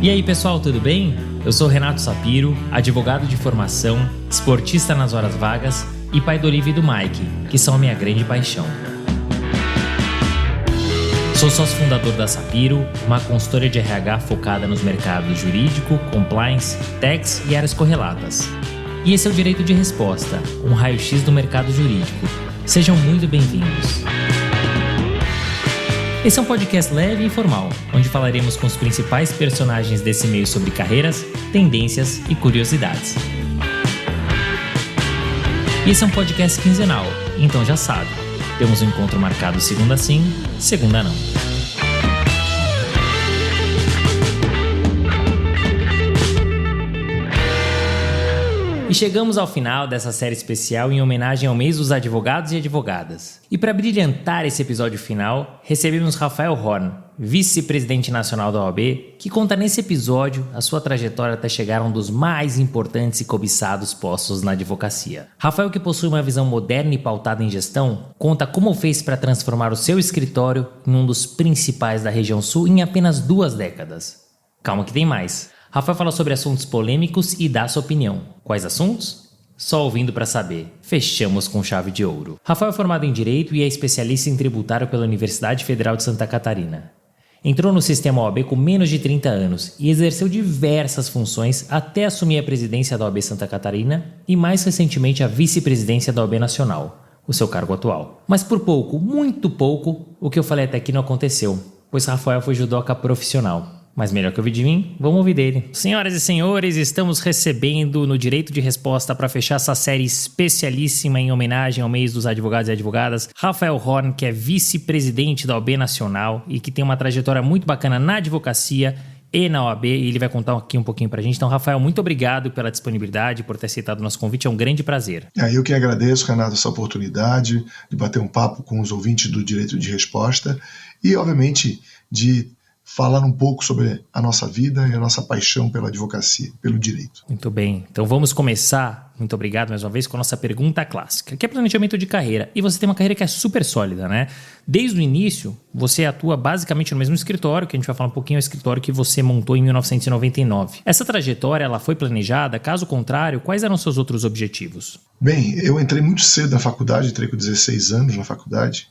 E aí pessoal, tudo bem? Eu sou Renato Sapiro, advogado de formação, esportista nas horas vagas e pai do Olivia e do Mike, que são a minha grande paixão. Sou sócio fundador da Sapiro, uma consultoria de RH focada nos mercados jurídico, compliance, tax e áreas correlatas. E esse é o Direito de Resposta, um raio-x do mercado jurídico. Sejam muito bem-vindos. Esse é um podcast leve e informal, onde falaremos com os principais personagens desse meio sobre carreiras, tendências e curiosidades. E esse é um podcast quinzenal, então já sabe, temos um encontro marcado segunda sim, segunda não. E chegamos ao final dessa série especial em homenagem ao mês dos advogados e advogadas. E para brilhantar esse episódio final, recebemos Rafael Horn, vice-presidente nacional da OAB, que conta nesse episódio a sua trajetória até chegar a um dos mais importantes e cobiçados postos na advocacia. Rafael, que possui uma visão moderna e pautada em gestão, conta como fez para transformar o seu escritório em um dos principais da região sul em apenas 2 décadas. Calma que tem mais. Rafael fala sobre assuntos polêmicos e dá sua opinião. Quais assuntos? Só ouvindo para saber. Fechamos com chave de ouro. Rafael é formado em Direito e é especialista em tributário pela Universidade Federal de Santa Catarina. Entrou no sistema OAB com menos de 30 anos e exerceu diversas funções até assumir a presidência da OAB Santa Catarina e mais recentemente a vice-presidência da OAB Nacional, o seu cargo atual. Mas por pouco, muito pouco, o que eu falei até aqui não aconteceu, pois Rafael foi judoca profissional. Mas melhor que ouvir de mim, vamos ouvir dele. Senhoras e senhores, estamos recebendo no Direito de Resposta para fechar essa série especialíssima em homenagem ao mês dos advogados e advogadas, Rafael Horn, que é vice-presidente da OAB Nacional e que tem uma trajetória muito bacana na advocacia e na OAB, e ele vai contar aqui um pouquinho pra gente. Então, Rafael, muito obrigado pela disponibilidade, por ter aceitado o nosso convite, é um grande prazer. Eu que agradeço, Renato, essa oportunidade de bater um papo com os ouvintes do Direito de Resposta e, obviamente, de falar um pouco sobre a nossa vida e a nossa paixão pela advocacia, pelo direito. Muito bem, então vamos começar, muito obrigado mais uma vez, com a nossa pergunta clássica, que é planejamento de carreira. E você tem uma carreira que é super sólida, né? Desde o início, você atua basicamente no mesmo escritório, que a gente vai falar um pouquinho, é o escritório que você montou em 1999. Essa trajetória, ela foi planejada? Caso contrário, quais eram os seus outros objetivos? Bem, eu entrei muito cedo na faculdade, entrei com 16 anos na faculdade,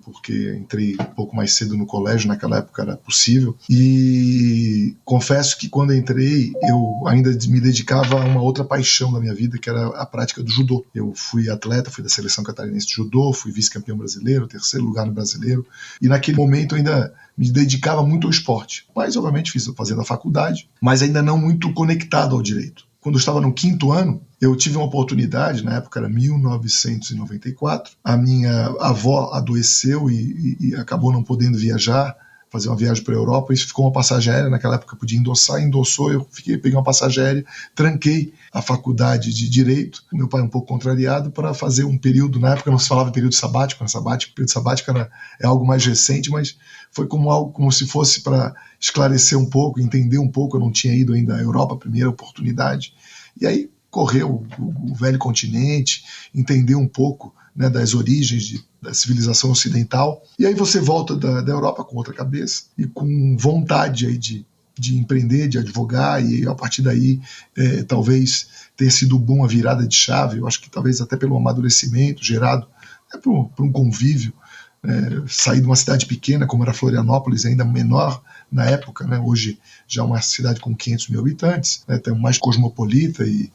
porque entrei um pouco mais cedo no colégio, naquela época era possível, e confesso que quando entrei eu ainda me dedicava a uma outra paixão da minha vida, que era a prática do judô. Eu fui atleta, fui da seleção catarinense de judô, fui vice-campeão brasileiro, 3º lugar no brasileiro, e naquele momento eu ainda me dedicava muito ao esporte, mas obviamente fazendo a faculdade, mas ainda não muito conectado ao direito. Quando eu estava no 5º ano, eu tive uma oportunidade, na época era 1994, a minha avó adoeceu e acabou não podendo viajar, fazer uma viagem para a Europa, e ficou uma passagem aérea, naquela época podia endossou, eu peguei uma passagem aérea, tranquei a faculdade de Direito, meu pai um pouco contrariado, para fazer um período, na época não se falava período sabático, período sabático é algo mais recente, mas foi como se fosse para esclarecer um pouco, entender um pouco, eu não tinha ido ainda à Europa, primeira oportunidade, e aí correu o velho continente, entender um pouco, né, das origens da civilização ocidental, e aí você volta da Europa com outra cabeça e com vontade aí de empreender, de advogar, e a partir daí talvez tenha sido bom a virada de chave, eu acho que talvez até pelo amadurecimento gerado por um convívio, sair de uma cidade pequena como era Florianópolis, ainda menor na época, né, hoje já é uma cidade com 500 mil habitantes, né, tem mais cosmopolita e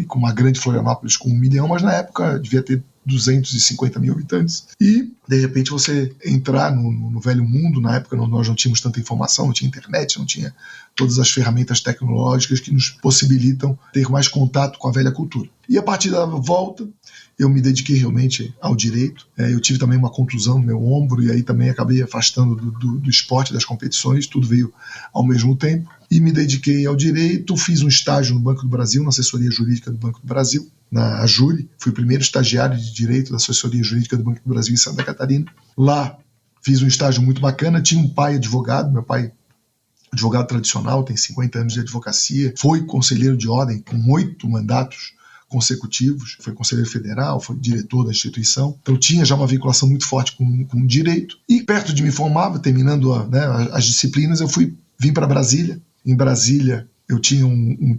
com uma grande Florianópolis com 1 milhão, mas na época devia ter 250 mil habitantes, e de repente você entrar no velho mundo. Na época nós não tínhamos tanta informação, não tinha internet, não tinha todas as ferramentas tecnológicas que nos possibilitam ter mais contato com a velha cultura. E a partir da volta eu me dediquei realmente ao direito. Eu tive também uma contusão no meu ombro e aí também acabei afastando do esporte, das competições, tudo veio ao mesmo tempo, e me dediquei ao direito. Fiz um estágio no Banco do Brasil, na assessoria jurídica do Banco do Brasil, na AJURI, fui o primeiro estagiário de direito da assessoria jurídica do Banco do Brasil em Santa Catarina. Lá fiz um estágio muito bacana, tinha um pai advogado, meu pai advogado tradicional, tem 50 anos de advocacia, foi conselheiro de ordem com 8 mandatos consecutivos, foi conselheiro federal, foi diretor da instituição, então tinha já uma vinculação muito forte com o direito, e perto de me formar, terminando as disciplinas, eu vim para Brasília, em Brasília, eu tinha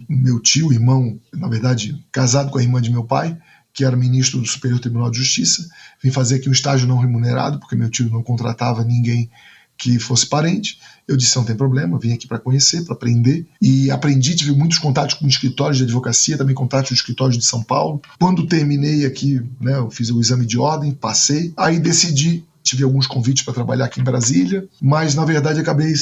meu tio, irmão, na verdade, casado com a irmã de meu pai, que era ministro do Superior Tribunal de Justiça. Vim fazer aqui um estágio não remunerado, porque meu tio não contratava ninguém que fosse parente. Eu disse, não tem problema, vim aqui para conhecer, para aprender. E aprendi, tive muitos contatos com escritórios de advocacia, também contatos com escritórios de São Paulo. Quando terminei aqui, né, eu fiz o exame de ordem, passei. Aí decidi, tive alguns convites para trabalhar aqui em Brasília, mas na verdade acabei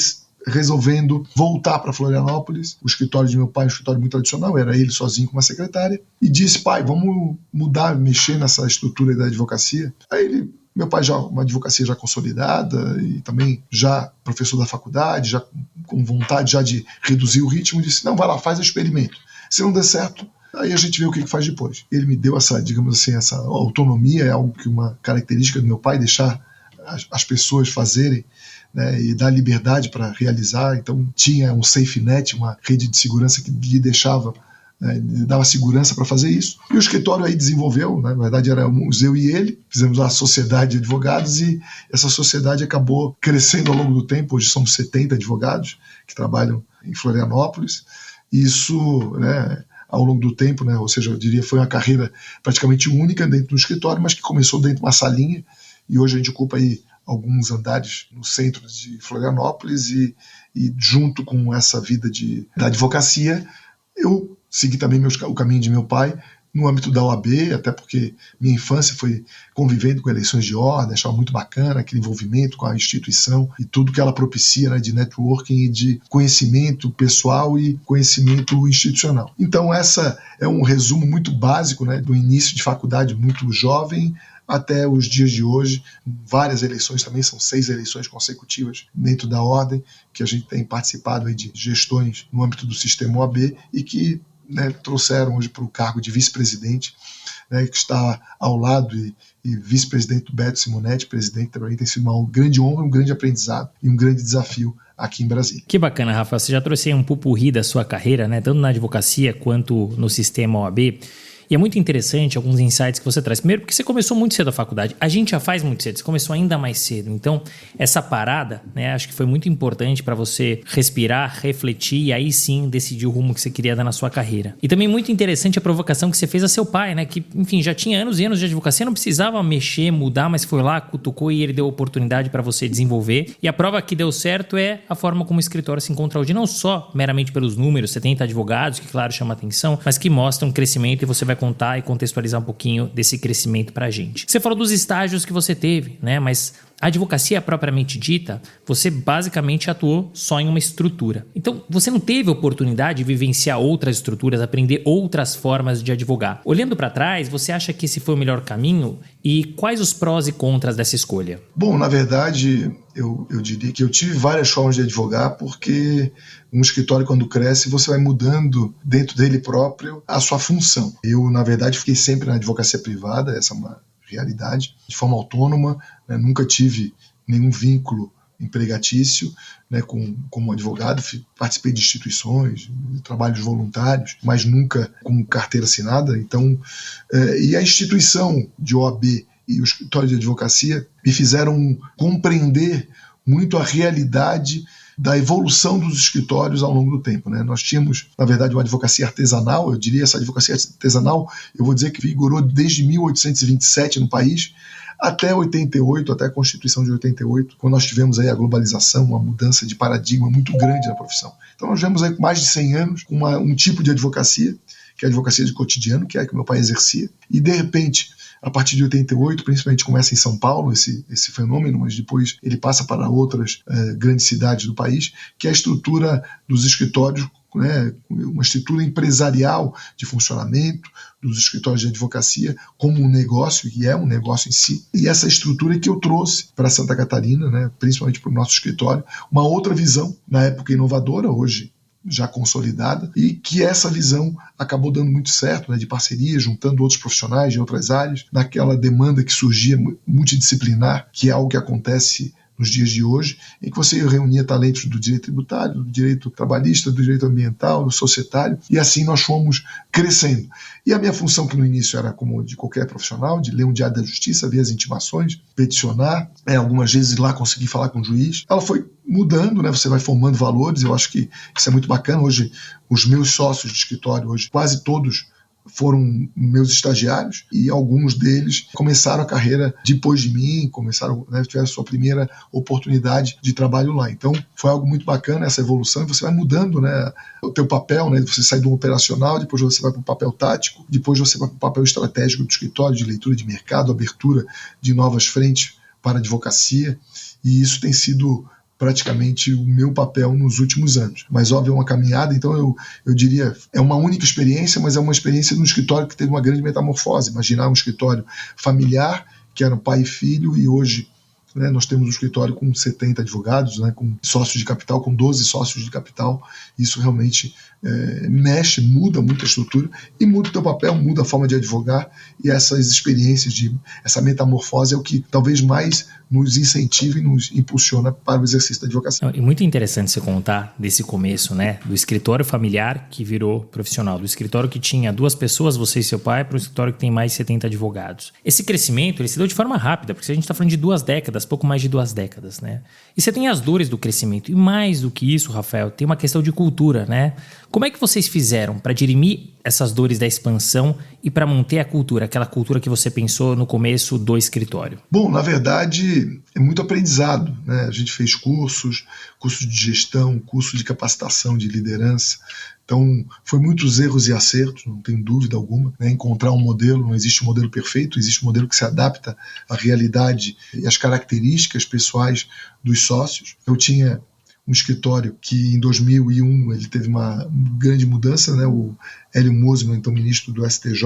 resolvendo voltar para Florianópolis. O escritório de meu pai é um escritório muito tradicional, era ele sozinho com uma secretária, e disse, pai, vamos mudar, mexer nessa estrutura da advocacia. Aí meu pai já uma advocacia já consolidada e também já professor da faculdade, já com vontade já de reduzir o ritmo, disse, não, vai lá, faz o experimento. Se não der certo, aí a gente vê o que faz depois. Ele me deu essa, digamos assim, essa autonomia, é algo que uma característica do meu pai, deixar as pessoas fazerem, né, e dar liberdade para realizar. Então tinha um safety net, uma rede de segurança que lhe deixava, né, dava segurança para fazer isso. E o escritório aí desenvolveu, né, na verdade éramos eu e ele, fizemos a sociedade de advogados e essa sociedade acabou crescendo ao longo do tempo. Hoje somos 70 advogados que trabalham em Florianópolis. Isso, né, ao longo do tempo, né, ou seja, eu diria foi uma carreira praticamente única dentro do escritório, mas que começou dentro de uma salinha e hoje a gente ocupa aí alguns andares no centro de Florianópolis e junto com essa vida da advocacia, eu segui também o caminho de meu pai no âmbito da OAB, até porque minha infância foi convivendo com eleições de ordem, achava muito bacana aquele envolvimento com a instituição e tudo que ela propicia, né, de networking e de conhecimento pessoal e conhecimento institucional. Então essa é um resumo muito básico, né, do início de faculdade muito jovem até os dias de hoje. Várias eleições também, são 6 eleições consecutivas dentro da ordem, que a gente tem participado aí de gestões no âmbito do sistema OAB e que, né, trouxeram hoje para o cargo de vice-presidente, né, que está ao lado e vice-presidente do Beto Simonetti, presidente, também tem sido uma grande honra, um grande aprendizado e um grande desafio aqui em Brasília. Que bacana, Rafael. Você já trouxe aí um pupurri da sua carreira, né, tanto na advocacia quanto no sistema OAB. E é muito interessante alguns insights que você traz. Primeiro, porque você começou muito cedo a faculdade. A gente já faz muito cedo, você começou ainda mais cedo. Então, essa parada, né, acho que foi muito importante para você respirar, refletir e aí sim decidir o rumo que você queria dar na sua carreira. E também muito interessante a provocação que você fez a seu pai, né, que, enfim, já tinha anos e anos de advocacia, não precisava mexer, mudar, mas foi lá, cutucou e ele deu oportunidade para você desenvolver. E a prova que deu certo é a forma como o escritório se encontra hoje, não só meramente pelos números, 70 advogados, que claro chama atenção, mas que mostram crescimento e você vai contar e contextualizar um pouquinho desse crescimento pra gente. Você falou dos estágios que você teve, né? Mas a advocacia propriamente dita, você basicamente atuou só em uma estrutura. Então, você não teve oportunidade de vivenciar outras estruturas, aprender outras formas de advogar. Olhando para trás, você acha que esse foi o melhor caminho? E quais os prós e contras dessa escolha? Bom, na verdade, eu diria que eu tive várias formas de advogar, porque um escritório, quando cresce, você vai mudando dentro dele próprio a sua função. Eu, na verdade, fiquei sempre na advocacia privada, essa é uma realidade, de forma autônoma, né? Nunca tive nenhum vínculo empregatício, né, como advogado. Participei de instituições, de trabalhos voluntários, mas nunca com carteira assinada. Então, e a instituição de OAB e o escritório de advocacia me fizeram compreender muito a realidade da evolução dos escritórios ao longo do tempo, né? Nós tínhamos, na verdade, uma advocacia artesanal. Eu diria essa advocacia artesanal, eu vou dizer que vigorou desde 1827 no país até 88, até a Constituição de 88, quando nós tivemos aí a globalização, uma mudança de paradigma muito grande na profissão. Então nós vemos aí mais de 100 anos com um tipo de advocacia, que é a advocacia de cotidiano, que é a que meu pai exercia, e de repente, a partir de 88, principalmente começa em São Paulo esse fenômeno, mas depois ele passa para outras grandes cidades do país, que é a estrutura dos escritórios, né, uma estrutura empresarial de funcionamento dos escritórios de advocacia como um negócio, e é um negócio em si. E essa estrutura que eu trouxe para Santa Catarina, né, principalmente para o nosso escritório, uma outra visão, na época inovadora, hoje já consolidada, e que essa visão acabou dando muito certo, né, de parceria, juntando outros profissionais de outras áreas, naquela demanda que surgia multidisciplinar, que é algo que acontece nos dias de hoje, em que você reunia talentos do direito tributário, do direito trabalhista, do direito ambiental, do societário, e assim nós fomos crescendo. E a minha função, que no início era como de qualquer profissional, de ler um diário da justiça, ver as intimações, peticionar, algumas vezes ir lá conseguir falar com o juiz, ela foi mudando, né? Você vai formando valores, eu acho que isso é muito bacana. Hoje, os meus sócios de escritório, hoje quase todos foram meus estagiários, e alguns deles começaram a carreira depois de mim, tiveram a sua primeira oportunidade de trabalho lá. Então foi algo muito bacana essa evolução, e você vai mudando, né, o teu papel, né, você sai do operacional, depois você vai para o papel tático, depois você vai para o papel estratégico do escritório, de leitura de mercado, abertura de novas frentes para a advocacia, e isso tem sido praticamente o meu papel nos últimos anos. Mas, óbvio, é uma caminhada, então eu diria, é uma única experiência, mas é uma experiência num escritório que teve uma grande metamorfose. Imaginar um escritório familiar, que era pai e filho, e hoje, né, nós temos um escritório com 70 advogados, né, com sócios de capital, com 12 sócios de capital. Isso realmente mexe, muda muito a estrutura, e muda o teu papel, muda a forma de advogar, e essas experiências, essa metamorfose é o que talvez mais nos incentiva e nos impulsiona para o exercício da advocacia. É muito interessante você contar desse começo, né? Do escritório familiar que virou profissional, do escritório que tinha 2 pessoas, você e seu pai, para um escritório que tem mais de 70 advogados. Esse crescimento, ele se deu de forma rápida, porque a gente está falando de 2 décadas, pouco mais de 2 décadas, né? E você tem as dores do crescimento. E mais do que isso, Rafael, tem uma questão de cultura, né? Como é que vocês fizeram para dirimir essas dores da expansão e para manter a cultura, aquela cultura que você pensou no começo do escritório? Bom, na verdade, é muito aprendizado, né? A gente fez cursos de gestão, curso de capacitação de liderança. Então, foi muitos erros e acertos, não tenho dúvida alguma, né? Encontrar um modelo, não existe um modelo perfeito, existe um modelo que se adapta à realidade e às características pessoais dos sócios. Eu tinha um escritório que em 2001 ele teve uma grande mudança, né? O Hélio Mosman, então ministro do STJ,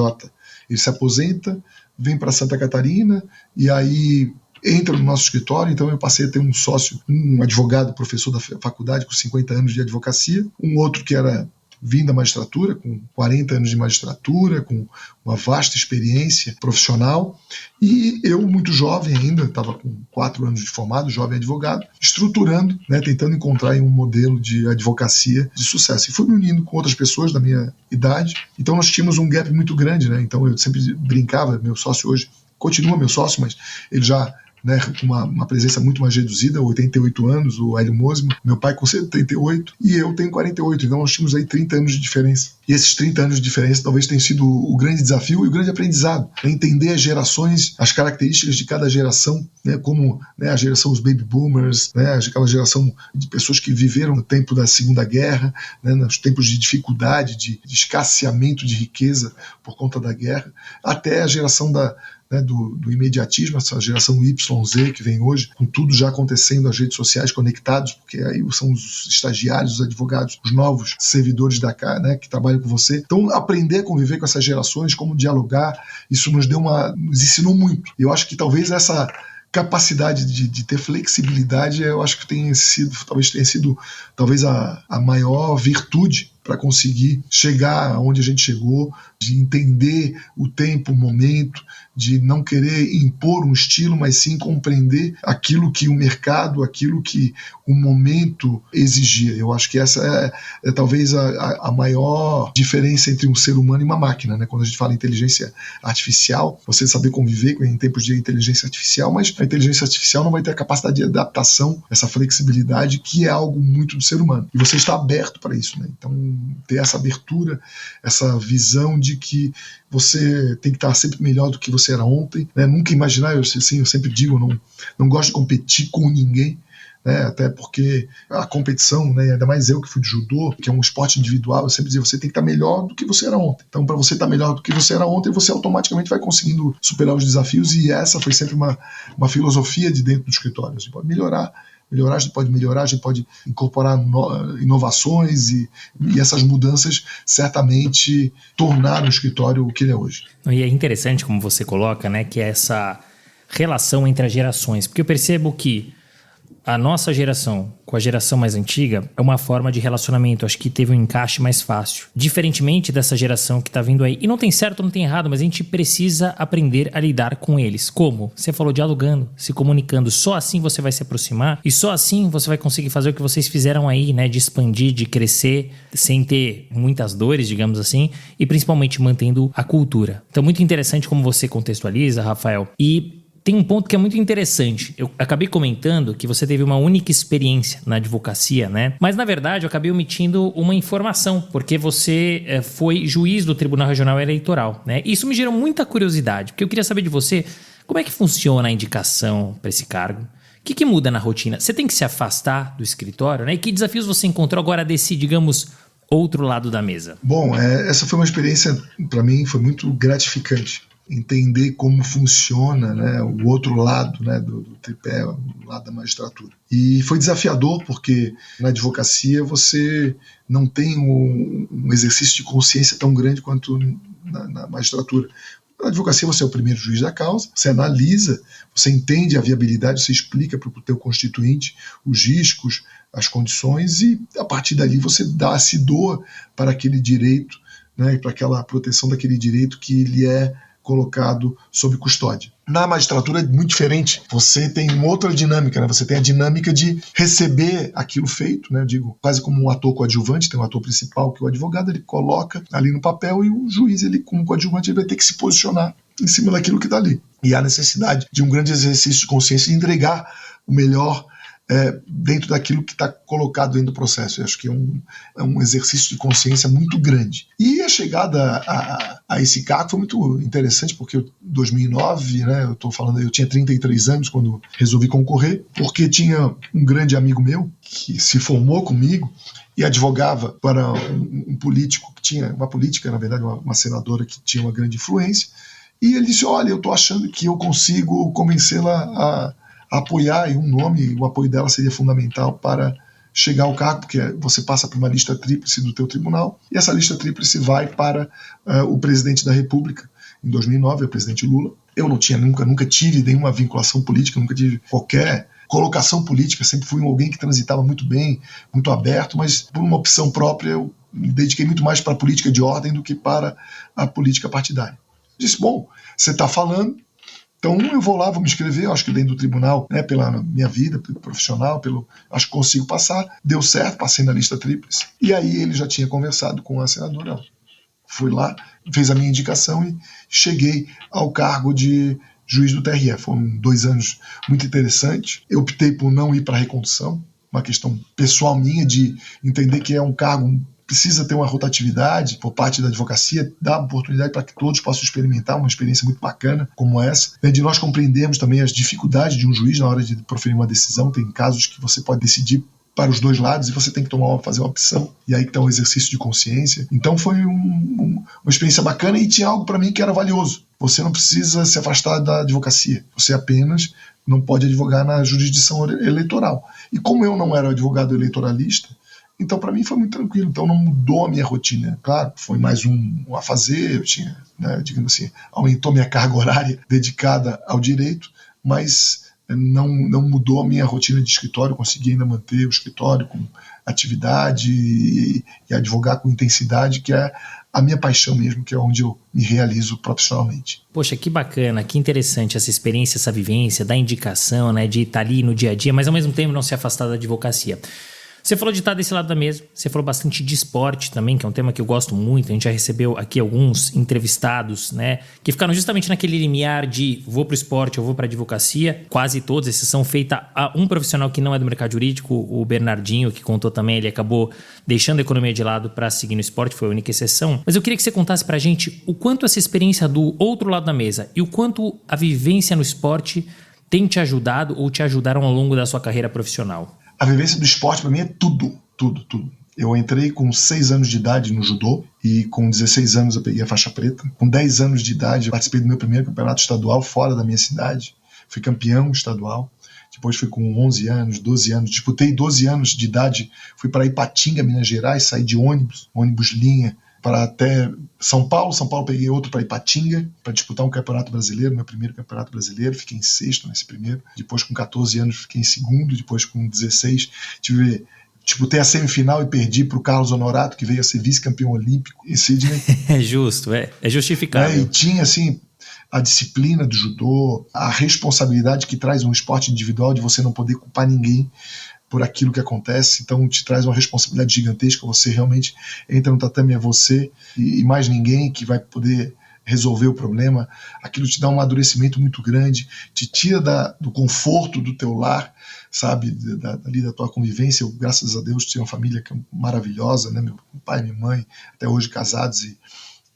ele se aposenta, vem para Santa Catarina e aí entra no nosso escritório. Então eu passei a ter um sócio, um advogado, professor da faculdade com 50 anos de advocacia, um outro que era vim da magistratura, com 40 anos de magistratura, com uma vasta experiência profissional, e eu, muito jovem ainda, estava com 4 anos de formado, jovem advogado, estruturando, né, tentando encontrar um modelo de advocacia de sucesso. E fui me unindo com outras pessoas da minha idade, então nós tínhamos um gap muito grande, né? Então eu sempre brincava, meu sócio hoje continua meu sócio, mas ele já, né, com uma presença muito mais reduzida, 88 anos, o Hélio Mosman, meu pai com 78 e eu tenho 48, então nós tínhamos aí 30 anos de diferença. E esses 30 anos de diferença talvez tenham sido o grande desafio e o grande aprendizado, né, entender as gerações, as características de cada geração, né, como, né, a geração dos baby boomers, né, aquela geração de pessoas que viveram no tempo da Segunda Guerra, né, nos tempos de dificuldade, de escasseamento de riqueza por conta da guerra, até a geração do imediatismo, essa geração YZ que vem hoje, com tudo já acontecendo, as redes sociais conectados, porque aí são os estagiários, os advogados, os novos servidores da cá, né, que trabalham com você. Então, aprender a conviver com essas gerações, como dialogar, isso nos ensinou muito. E eu acho que talvez essa capacidade de ter flexibilidade, eu acho que tenha sido a maior virtude para conseguir chegar onde a gente chegou, de entender o tempo, o momento, de não querer impor um estilo, mas sim compreender aquilo que o mercado, aquilo que o momento exigia. Eu acho que essa é talvez a maior diferença entre um ser humano e uma máquina, né? Quando a gente fala em inteligência artificial, você saber conviver em tempos de inteligência artificial, mas a inteligência artificial não vai ter a capacidade de adaptação, essa flexibilidade, que é algo muito do ser humano. E você está aberto para isso, né? Então, ter essa abertura, essa visão de que você tem que estar sempre melhor do que você era ontem, né? Nunca imaginar, eu sempre digo, não gosto de competir com ninguém, né? Até porque a competição, né? Ainda mais eu que fui de judô, que é um esporte individual, eu sempre dizia, você tem que estar melhor do que você era ontem. Então, para você estar melhor do que você era ontem, você automaticamente vai conseguindo superar os desafios, e essa foi sempre uma filosofia de dentro do escritório. Você pode melhorar, a gente pode incorporar inovações, e essas mudanças certamente tornaram o escritório o que ele é hoje. E é interessante como você coloca, né, que é essa relação entre as gerações, porque eu percebo que a nossa geração com a geração mais antiga é uma forma de relacionamento, acho que teve um encaixe mais fácil. Diferentemente dessa geração que tá vindo aí. E não tem certo, não tem errado, mas a gente precisa aprender a lidar com eles. Como? Você falou dialogando, se comunicando. Só assim você vai se aproximar e só assim você vai conseguir fazer o que vocês fizeram aí, né? De expandir, de crescer, sem ter muitas dores, digamos assim, e principalmente mantendo a cultura. Então, muito interessante como você contextualiza, Rafael. E tem um ponto que é muito interessante. Eu acabei comentando que você teve uma única experiência na advocacia, né? Mas, na verdade, eu acabei omitindo uma informação, porque você foi juiz do Tribunal Regional Eleitoral, né? E isso me gerou muita curiosidade, porque eu queria saber de você como é que funciona a indicação para esse cargo. O que muda na rotina? Você tem que se afastar do escritório, né? E que desafios você encontrou agora desse, digamos, outro lado da mesa? Bom, essa foi uma experiência, para mim, foi muito gratificante. Entender como funciona, né, o outro lado, né, do tripé, o lado da magistratura. E foi desafiador porque na advocacia você não tem um exercício de consciência tão grande quanto na magistratura. Na advocacia você é o primeiro juiz da causa, você analisa, você entende a viabilidade, você explica para o teu constituinte os riscos, as condições e a partir dali você se doa para aquele direito, né, para aquela proteção daquele direito que ele é colocado sob custódia. Na magistratura é muito diferente. Você tem uma outra dinâmica, né? Você tem a dinâmica de receber aquilo feito, né? Eu digo, quase como um ator coadjuvante, tem um ator principal que é o advogado, ele coloca ali no papel e o juiz, ele como coadjuvante, ele vai ter que se posicionar em cima daquilo que está ali. E há necessidade de um grande exercício de consciência de entregar o melhor dentro daquilo que está colocado dentro do processo. Eu acho que é um exercício de consciência muito grande. E a chegada a esse cargo foi muito interessante, porque em 2009, né, eu tinha 33 anos quando resolvi concorrer, porque tinha um grande amigo meu que se formou comigo e advogava para um político que tinha, uma política, na verdade, uma senadora que tinha uma grande influência, e ele disse, olha, eu estou achando que eu consigo convencê-la a apoiar, e o apoio dela seria fundamental para chegar ao cargo, porque você passa por uma lista tríplice do teu tribunal, e essa lista tríplice vai para o presidente da República, em 2009, o presidente Lula. Eu nunca tive nenhuma vinculação política, nunca tive qualquer colocação política, sempre fui alguém que transitava muito bem, muito aberto, mas por uma opção própria eu me dediquei muito mais para a política de ordem do que para a política partidária. Eu disse, bom, você está falando, então eu vou lá, vou me inscrever, acho que dentro do tribunal, né, pela minha vida profissional, acho que consigo passar. Deu certo, passei na lista tríplice. E aí ele já tinha conversado com a senadora. Fui lá, fez a minha indicação e cheguei ao cargo de juiz do TRE. Foram 2 anos muito interessantes. Eu optei por não ir para a recondução, uma questão pessoal minha de entender que é um cargo precisa ter uma rotatividade por parte da advocacia, dar oportunidade para que todos possam experimentar uma experiência muito bacana como essa, de nós compreendermos também as dificuldades de um juiz na hora de proferir uma decisão. Tem casos que você pode decidir para os dois lados e você tem que fazer uma opção, e aí que está um exercício de consciência. Então foi uma experiência bacana e tinha algo para mim que era valioso. Você não precisa se afastar da advocacia, você apenas não pode advogar na jurisdição eleitoral. E como eu não era advogado eleitoralista, então, para mim, foi muito tranquilo. Então, não mudou a minha rotina. Claro, foi mais um a fazer. Eu tinha, né, digamos assim, aumentou minha carga horária dedicada ao direito, mas não mudou a minha rotina de escritório. Eu consegui ainda manter o escritório com atividade e advogar com intensidade, que é a minha paixão mesmo, que é onde eu me realizo profissionalmente. Poxa, que bacana, que interessante essa experiência, essa vivência da indicação, né, de estar ali no dia a dia, mas ao mesmo tempo não se afastar da advocacia. Você falou de estar desse lado da mesa, você falou bastante de esporte também, que é um tema que eu gosto muito. A gente já recebeu aqui alguns entrevistados, né, que ficaram justamente naquele limiar de vou para o esporte, eu vou para a advocacia. Quase todos, exceção feita a um profissional que não é do mercado jurídico, o Bernardinho, que contou também, ele acabou deixando a economia de lado para seguir no esporte, foi a única exceção. Mas eu queria que você contasse para a gente o quanto essa experiência do outro lado da mesa e o quanto a vivência no esporte tem te ajudado ou te ajudaram ao longo da sua carreira profissional. A vivência do esporte para mim é tudo. Eu entrei com 6 anos de idade no judô e com 16 anos eu peguei a faixa preta. Com 10 anos de idade eu participei do meu primeiro campeonato estadual fora da minha cidade. Fui campeão estadual. Depois fui com 11 anos, 12 anos. Disputei 12 anos de idade. Fui para Ipatinga, Minas Gerais, saí de ônibus linha para até São Paulo. São Paulo peguei outro para Ipatinga, para disputar um campeonato brasileiro, meu primeiro campeonato brasileiro. Fiquei em sexto nesse primeiro. Depois, com 14 anos, fiquei em segundo. Depois, com 16, disputei a semifinal e perdi para o Carlos Honorato, que veio a ser vice-campeão olímpico em Sydney. É justo, é justificável. E tinha, assim, a disciplina do judô, a responsabilidade que traz um esporte individual de você não poder culpar ninguém por aquilo que acontece. Então te traz uma responsabilidade gigantesca. Você realmente entra no tatame, é você e mais ninguém que vai poder resolver o problema. Aquilo te dá um amadurecimento muito grande, te tira do conforto do teu lar, sabe, ali da tua convivência. Eu, graças a Deus, tenho uma família que é maravilhosa, né? Meu pai e minha mãe, até hoje casados, e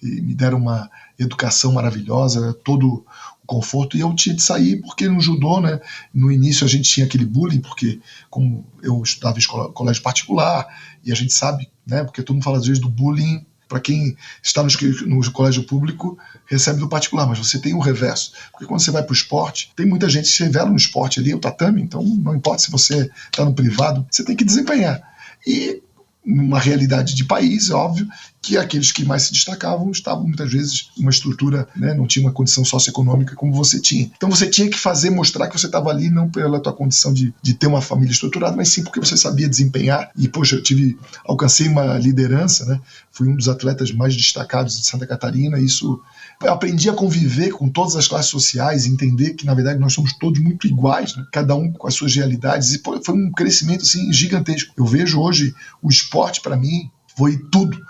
me deram uma educação maravilhosa, todo o conforto. E eu tinha de sair porque no judô, né, no início a gente tinha aquele bullying, porque como eu estudava em colégio particular, e a gente sabe, né, porque todo mundo fala às vezes do bullying para quem está no colégio público, recebe do particular, mas você tem o reverso, porque quando você vai para o esporte, tem muita gente que se revela no esporte ali, é o tatame, então não importa se você está no privado, você tem que desempenhar. E numa realidade de país, é óbvio que aqueles que mais se destacavam estavam muitas vezes numa estrutura, né, não tinha uma condição socioeconômica como você tinha. Então você tinha que mostrar que você estava ali não pela tua condição de ter uma família estruturada, mas sim porque você sabia desempenhar. E poxa, alcancei uma liderança, né? Fui um dos atletas mais destacados de Santa Catarina. Isso, eu aprendi a conviver com todas as classes sociais, entender que na verdade nós somos todos muito iguais, né? Cada um com as suas realidades, e foi um crescimento assim gigantesco. Eu vejo hoje o esporte para mim foi tudo.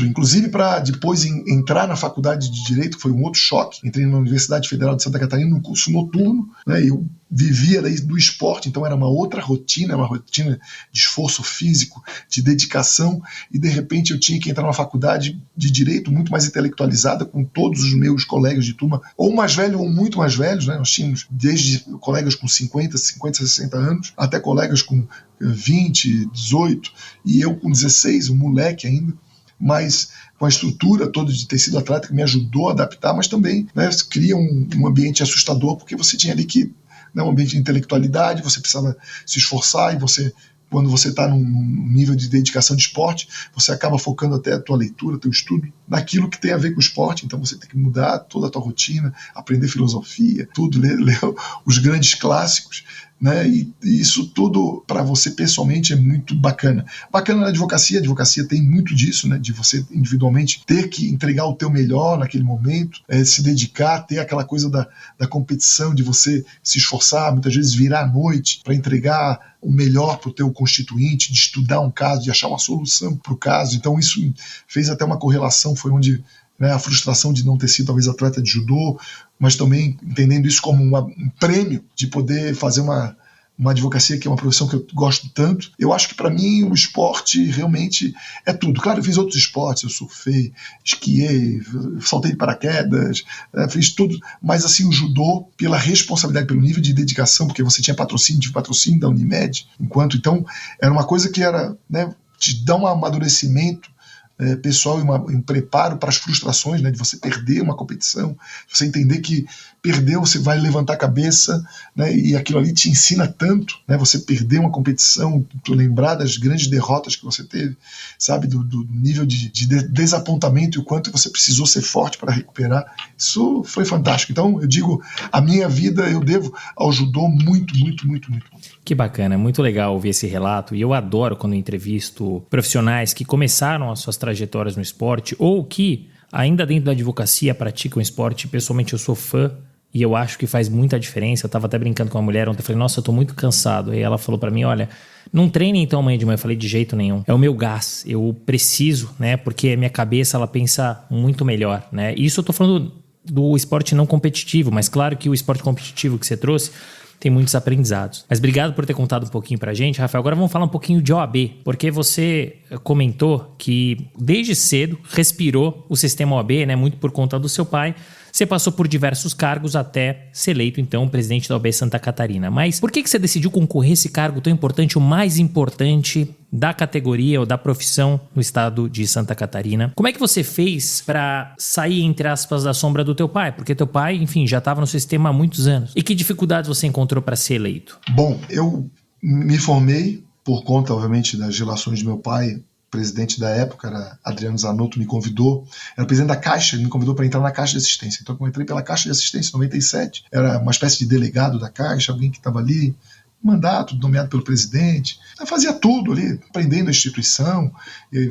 Inclusive para depois entrar na faculdade de Direito, foi um outro choque. Entrei na Universidade Federal de Santa Catarina no curso noturno, né? Eu vivia daí do esporte, então era uma outra rotina, uma rotina de esforço físico, de dedicação, e de repente eu tinha que entrar numa faculdade de Direito muito mais intelectualizada, com todos os meus colegas de turma, ou mais velhos ou muito mais velhos, né? Nós tínhamos desde colegas com 50, 60 anos, até colegas com 20, 18, e eu com 16, um moleque ainda, mas com a estrutura toda de ter sido atleta que me ajudou a adaptar, mas também, né, cria um ambiente assustador, porque você tinha ali que, né, um ambiente de intelectualidade, você precisava se esforçar, e você, quando você está num nível de dedicação de esporte, você acaba focando até a tua leitura, teu estudo, naquilo que tem a ver com o esporte. Então você tem que mudar toda a tua rotina, aprender filosofia, tudo, ler os grandes clássicos, né? E isso tudo para você pessoalmente é muito bacana. Bacana na advocacia. A advocacia tem muito disso, né? De você individualmente ter que entregar o teu melhor naquele momento, se dedicar, ter aquela coisa da competição, de você se esforçar, muitas vezes virar à noite para entregar o melhor para o teu constituinte, de estudar um caso, de achar uma solução para o caso. Então isso fez até uma correlação, foi onde, né, a frustração de não ter sido talvez atleta de judô, mas também entendendo isso como um prêmio de poder fazer uma advocacia, que é uma profissão que eu gosto tanto. Eu acho que para mim o esporte realmente é tudo. Claro, eu fiz outros esportes, eu surfei, esquiei, saltei de paraquedas, fiz tudo, mas assim, o judô, pela responsabilidade, pelo nível de dedicação, porque você tinha patrocínio da Unimed, então era uma coisa que era, né, te dá um amadurecimento pessoal e um preparo para as frustrações, né, de você perder uma competição, você entender que perdeu, você vai levantar a cabeça, né, e aquilo ali te ensina tanto, né, você perder uma competição, tu lembrar das grandes derrotas que você teve, sabe, do nível de desapontamento e o quanto você precisou ser forte para recuperar. Isso foi fantástico. Então eu digo, a minha vida eu devo ao judô muito. Que bacana, muito legal ouvir esse relato, e eu adoro quando eu entrevisto profissionais que começaram as suas trajetórias no esporte ou que ainda dentro da advocacia praticam esporte. Pessoalmente eu sou fã e eu acho que faz muita diferença. Eu estava até brincando com uma mulher ontem, eu falei, nossa, eu tô muito cansado. Aí ela falou para mim, olha, não treine então amanhã de manhã. Eu falei, de jeito nenhum, é o meu gás, eu preciso, né, porque a minha cabeça ela pensa muito melhor, né. Isso eu tô falando do esporte não competitivo, mas claro que o esporte competitivo que você trouxe tem muitos aprendizados. Mas obrigado por ter contado um pouquinho pra gente, Rafael. Agora vamos falar um pouquinho de OAB, porque você comentou que desde cedo respirou o sistema OAB, né, muito por conta do seu pai. Você passou por diversos cargos até ser eleito, então, presidente da OAB Santa Catarina. Mas por que você decidiu concorrer a esse cargo tão importante, o mais importante da categoria ou da profissão no estado de Santa Catarina? Como é que você fez para sair, entre aspas, da sombra do teu pai? Porque teu pai, enfim, já estava no sistema há muitos anos. E que dificuldades você encontrou para ser eleito? Bom, eu me formei por conta, obviamente, das relações do meu pai presidente da época, era Adriano Zanotto, me convidou, era presidente da Caixa, ele me convidou para entrar na Caixa de Assistência. Então, eu entrei pela Caixa de Assistência em 97, era uma espécie de delegado da Caixa, alguém que estava ali, mandato, nomeado pelo presidente. Eu fazia tudo ali, aprendendo a instituição,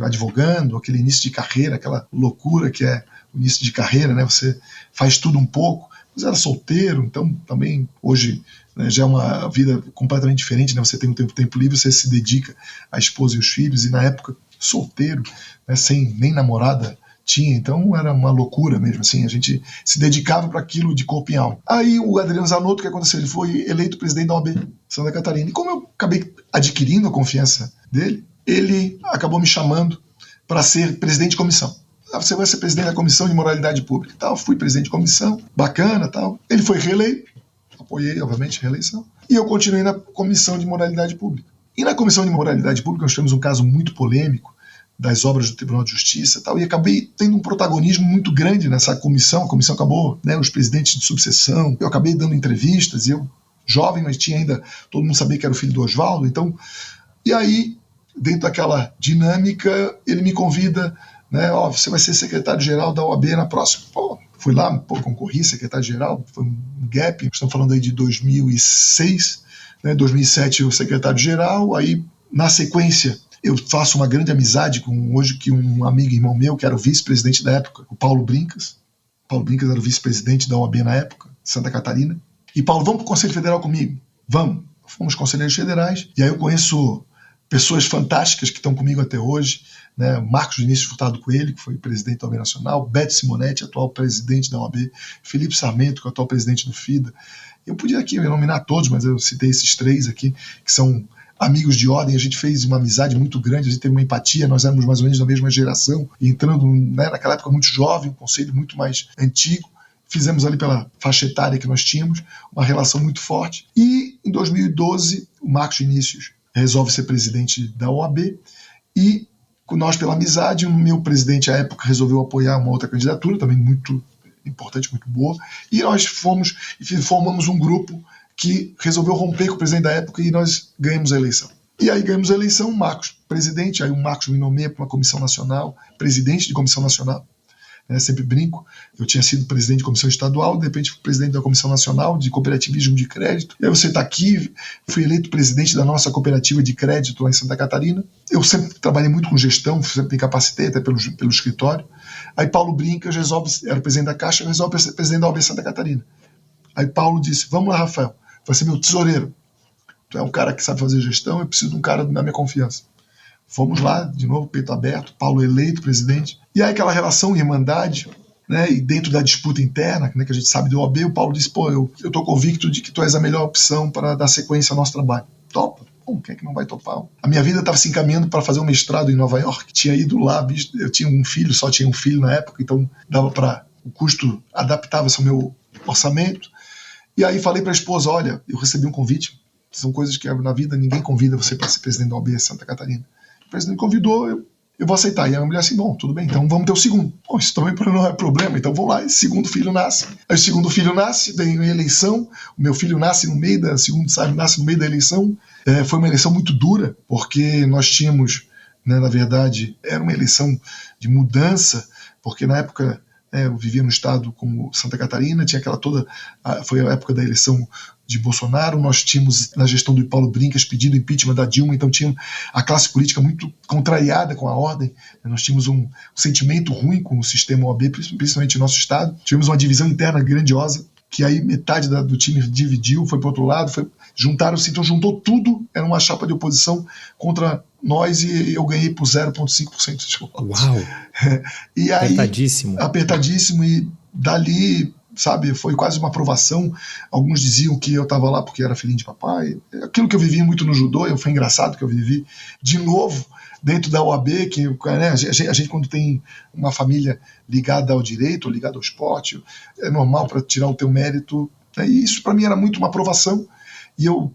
advogando, aquele início de carreira, aquela loucura que é o início de carreira, né? Você faz tudo um pouco. Mas era solteiro, então também hoje, né, já é uma vida completamente diferente, né? Você tem um tempo livre, você se dedica à esposa e os filhos, e na época solteiro, né, sem nem namorada tinha, então era uma loucura mesmo, assim, a gente se dedicava para aquilo de corpo e alma. Aí o Adriano Zanotto, o que aconteceu? Ele foi eleito presidente da OAB Santa Catarina, e como eu acabei adquirindo a confiança dele, ele acabou me chamando para ser presidente de comissão. Você vai ser presidente da Comissão de Moralidade Pública. Tal. Fui presidente de comissão, bacana, tal. Ele foi reeleito, apoiei, obviamente, a reeleição, e eu continuei na Comissão de Moralidade Pública. E na Comissão de Moralidade Pública nós tivemos um caso muito polêmico das obras do Tribunal de Justiça, tal, e acabei tendo um protagonismo muito grande nessa comissão. A comissão acabou, né, os presidentes de subseção, eu acabei dando entrevistas, e eu, jovem, mas tinha ainda, todo mundo sabia que era o filho do Oswaldo, então, e aí, dentro daquela dinâmica, ele me convida, né, você vai ser secretário-geral da OAB na próxima. Fui lá, concorri, secretário-geral, foi um gap, estamos falando aí de 2006, né, 2007 eu secretário-geral, aí na sequência eu faço uma grande amizade com hoje que um amigo, irmão meu, que era o vice-presidente da época, o Paulo Brincas. Paulo Brincas era o vice-presidente da OAB na época, Santa Catarina. E Paulo, vamos para o Conselho Federal comigo? Vamos. Fomos conselheiros federais, e aí eu conheço pessoas fantásticas que estão comigo até hoje, né? Marcos Vinícius Furtado Coelho, que foi presidente da OAB Nacional, Beto Simonetti, atual presidente da OAB, Felipe Sarmento, que é o atual presidente do FIDA. Eu podia aqui nominar todos, mas eu citei esses três aqui, que são amigos de ordem. A gente fez uma amizade muito grande, a gente teve uma empatia, nós éramos mais ou menos da mesma geração, entrando, né, naquela época muito jovem, um conselho muito mais antigo, fizemos ali pela faixa etária que nós tínhamos, uma relação muito forte. E em 2012, o Marcos Vinícius resolve ser presidente da OAB, e nós, pela amizade, o meu presidente à época resolveu apoiar uma outra candidatura, também muito importante, muito boa, e nós fomos e formamos um grupo que resolveu romper com o presidente da época, e nós ganhamos a eleição. E aí ganhamos a eleição, o Marcos presidente, aí o Marcos me nomeia para uma comissão nacional, presidente de comissão nacional, sempre brinco, eu tinha sido presidente de comissão estadual, de repente fui presidente da Comissão Nacional de Cooperativismo de Crédito, e aí você está aqui, fui eleito presidente da nossa cooperativa de crédito lá em Santa Catarina. Eu sempre trabalhei muito com gestão, sempre me capacitei até pelo escritório. Aí Paulo Brincas era o presidente da Caixa, resolve ser presidente da OAB Santa Catarina. Aí Paulo disse, vamos lá, Rafael, vai ser meu tesoureiro, tu é um cara que sabe fazer gestão, eu preciso de um cara da minha confiança. Fomos lá, de novo, peito aberto, Paulo eleito presidente. E aí aquela relação, irmandade, né, e dentro da disputa interna, né, que a gente sabe do OAB, o Paulo disse, eu estou convicto de que tu és a melhor opção para dar sequência ao nosso trabalho. Topa. Quem é que não vai topar? A minha vida estava se encaminhando para fazer um mestrado em Nova York. Tinha ido lá, eu tinha um filho, só tinha um filho na época, então dava para, o custo adaptava-se ao meu orçamento. E aí falei para a esposa, olha, eu recebi um convite, são coisas que na vida ninguém convida você para ser presidente da OAB Santa Catarina. O presidente me convidou, eu vou aceitar. E a mulher assim, bom, tudo bem, então vamos ter o segundo. Isso também não é problema, então vamos lá, esse segundo filho nasce. Aí o segundo filho nasce, vem a eleição, o meu filho nasce no meio da, nasce no meio da eleição. Foi uma eleição muito dura, porque nós tínhamos, né, na verdade, era uma eleição de mudança, porque na época eu vivia no estado como Santa Catarina, tinha aquela toda, foi a época da eleição de Bolsonaro, nós tínhamos na gestão do Paulo Brincas pedido impeachment da Dilma, então tinha a classe política muito contrariada com a ordem, nós tínhamos um sentimento ruim com o sistema OAB, principalmente no nosso estado, tivemos uma divisão interna grandiosa, que aí metade do time dividiu, foi para o outro lado, juntaram-se, então juntou tudo, era uma chapa de oposição contra nós, e eu ganhei por 0,5% de votos. Uau! E aí, apertadíssimo, e dali, sabe, foi quase uma aprovação. Alguns diziam que eu estava lá porque era filhinho de papai. Aquilo que eu vivi muito no judô, foi engraçado que eu vivi de novo dentro da OAB, que, né, a gente quando tem uma família ligada ao direito, ou ligada ao esporte, é normal para tirar o teu mérito, né, e isso para mim era muito uma aprovação, e eu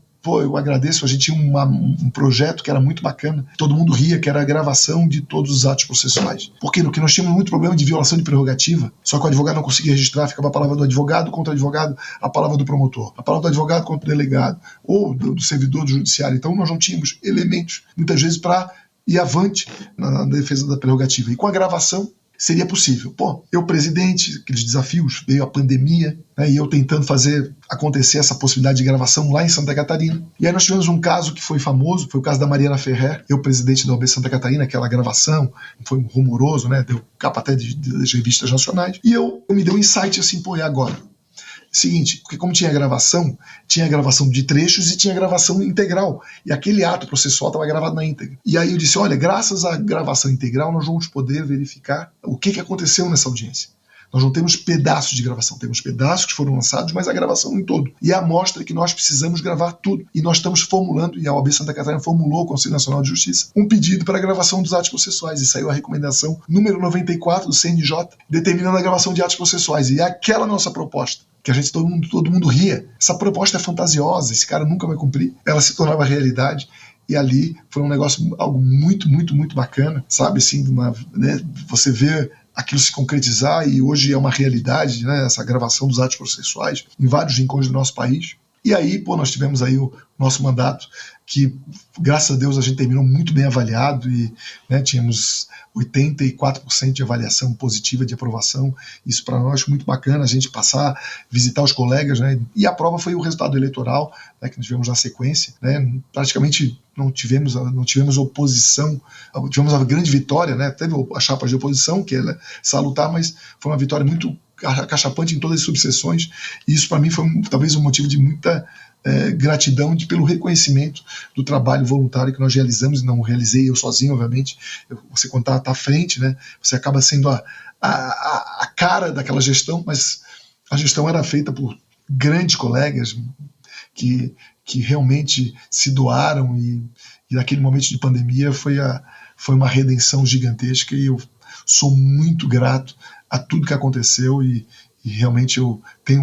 agradeço. A gente tinha um projeto que era muito bacana, todo mundo ria, que era a gravação de todos os atos processuais. Por quê? Porque nós tínhamos muito problema de violação de prerrogativa, só que o advogado não conseguia registrar, ficava a palavra do advogado contra o advogado, a palavra do promotor, a palavra do advogado contra o delegado, ou do servidor do judiciário. Então nós não tínhamos elementos, muitas vezes, para e avante na defesa da prerrogativa. E com a gravação seria possível. Eu presidente, aqueles desafios, veio a pandemia, né, e eu tentando fazer acontecer essa possibilidade de gravação lá em Santa Catarina. E aí nós tivemos um caso que foi famoso, foi o caso da Mariana Ferrer, eu presidente da OAB Santa Catarina, aquela gravação, foi rumoroso, né, deu capa até das revistas nacionais, e eu me deu um insight assim, e agora? Seguinte, porque como tinha gravação de trechos e tinha gravação integral. E aquele ato processual estava gravado na íntegra. E aí eu disse, olha, graças à gravação integral nós vamos poder verificar o que aconteceu nessa audiência. Nós não temos pedaços de gravação, temos pedaços que foram lançados, mas a gravação em todo. E a amostra é que nós precisamos gravar tudo. E nós estamos formulando, e a OAB Santa Catarina formulou ao Conselho Nacional de Justiça, um pedido para a gravação dos atos processuais. E saiu a recomendação número 94 do CNJ, determinando a gravação de atos processuais. E aquela nossa proposta, que a gente, todo mundo ria, essa proposta é fantasiosa, esse cara nunca vai cumprir, ela se tornava realidade. E ali foi um negócio, algo muito, muito, muito bacana, sabe, assim, né, você vê aquilo se concretizar, e hoje é uma realidade, né, essa gravação dos atos processuais em vários rincões do nosso país. E aí, nós tivemos aí o nosso mandato, que, graças a Deus, a gente terminou muito bem avaliado, e né, tínhamos 84% de avaliação positiva, de aprovação. Isso para nós muito bacana, a gente passar, visitar os colegas, né, e a prova foi o resultado eleitoral, né, que nós tivemos na sequência, né, praticamente não tivemos oposição, tivemos uma grande vitória, né, teve a chapa de oposição, que é salutar, mas foi uma vitória muito acachapante em todas as subseções, e isso para mim foi talvez um motivo de muita gratidão pelo reconhecimento do trabalho voluntário que nós realizamos. E não realizei eu sozinho, obviamente. Você, quando está à frente, né, você acaba sendo a cara daquela gestão, mas a gestão era feita por grandes colegas que realmente se doaram, e naquele momento de pandemia foi uma redenção gigantesca, e eu sou muito grato a tudo que aconteceu, e realmente eu tenho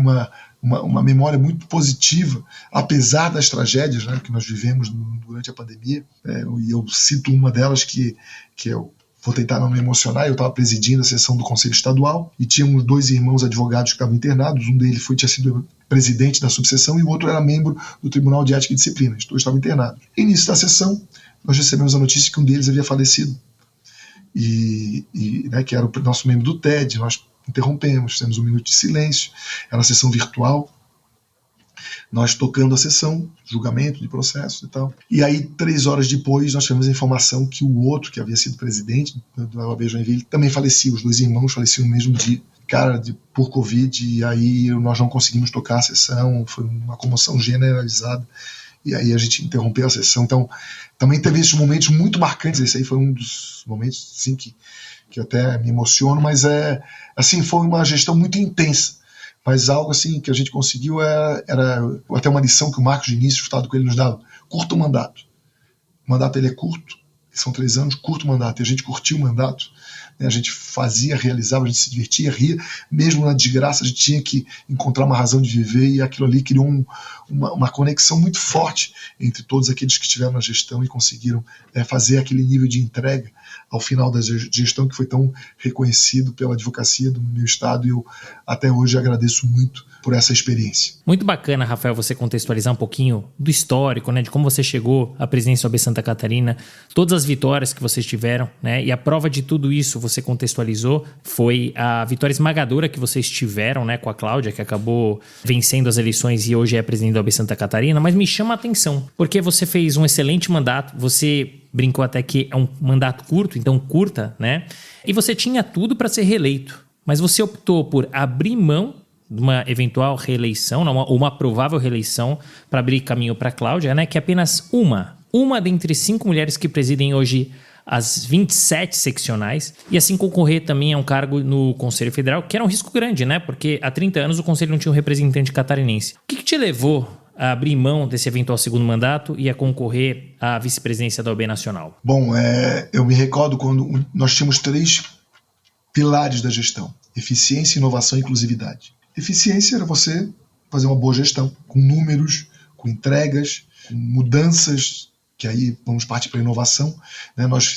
uma memória muito positiva, apesar das tragédias, né, que nós vivemos durante a pandemia. E eu cito uma delas que eu vou tentar não me emocionar. Eu estava presidindo a sessão do Conselho Estadual e tínhamos 2 irmãos advogados que estavam internados. Um deles tinha sido presidente da subseção e o outro era membro do Tribunal de Ética e Disciplina. Os 2 estavam internados. No início da sessão, nós recebemos a notícia que um deles havia falecido, né, que era o nosso membro do TED. Nós interrompemos, fizemos 1 minuto de silêncio, era uma sessão virtual, nós tocando a sessão, julgamento de processo e tal. E aí, 3 horas depois, nós tivemos a informação que o outro, que havia sido presidente da OAB Joinville, também falecia. Os 2 irmãos faleciam no mesmo dia, por Covid, e aí nós não conseguimos tocar a sessão, foi uma comoção generalizada, e aí a gente interrompeu a sessão. Então, também teve esses momentos muito marcantes. Esse aí foi um dos momentos, assim, que eu até me emociono, mas assim, foi uma gestão muito intensa. Mas algo assim que a gente conseguiu era até uma lição que o Marcos Diniz, o Estado Coelho, nos dava: curta o mandato. O mandato ele é curto, são 3 anos, curto o mandato. E a gente curtiu o mandato, né? A gente fazia, realizava, a gente se divertia, ria, mesmo na desgraça a gente tinha que encontrar uma razão de viver, e aquilo ali criou uma conexão muito forte entre todos aqueles que estiveram na gestão e conseguiram fazer aquele nível de entrega ao final da gestão, que foi tão reconhecido pela advocacia do meu estado, e eu até hoje agradeço muito por essa experiência. Muito bacana, Rafael, você contextualizar um pouquinho do histórico, né, de como você chegou à presidência da OAB Santa Catarina, todas as vitórias que vocês tiveram, né, e a prova de tudo isso você contextualizou foi a vitória esmagadora que vocês tiveram, né, com a Cláudia, que acabou vencendo as eleições e hoje é presidente da OAB Santa Catarina. Mas me chama a atenção, porque você fez um excelente mandato, você brincou até que é um mandato curto, então curta, né? E você tinha tudo para ser reeleito, mas você optou por abrir mão de uma eventual reeleição, ou uma provável reeleição, para abrir caminho para a Cláudia, né? Que é apenas uma dentre 5 mulheres que presidem hoje as 27 seccionais, e assim concorrer também a um cargo no Conselho Federal, que era um risco grande, né? Porque há 30 anos o Conselho não tinha um representante catarinense. O que te levou a abrir mão desse eventual segundo mandato e a concorrer à vice-presidência da OAB Nacional? Bom, eu me recordo quando nós tínhamos 3 pilares da gestão: eficiência, inovação e inclusividade. Eficiência era você fazer uma boa gestão, com números, com entregas, com mudanças que aí vamos partir para a inovação, né? Nós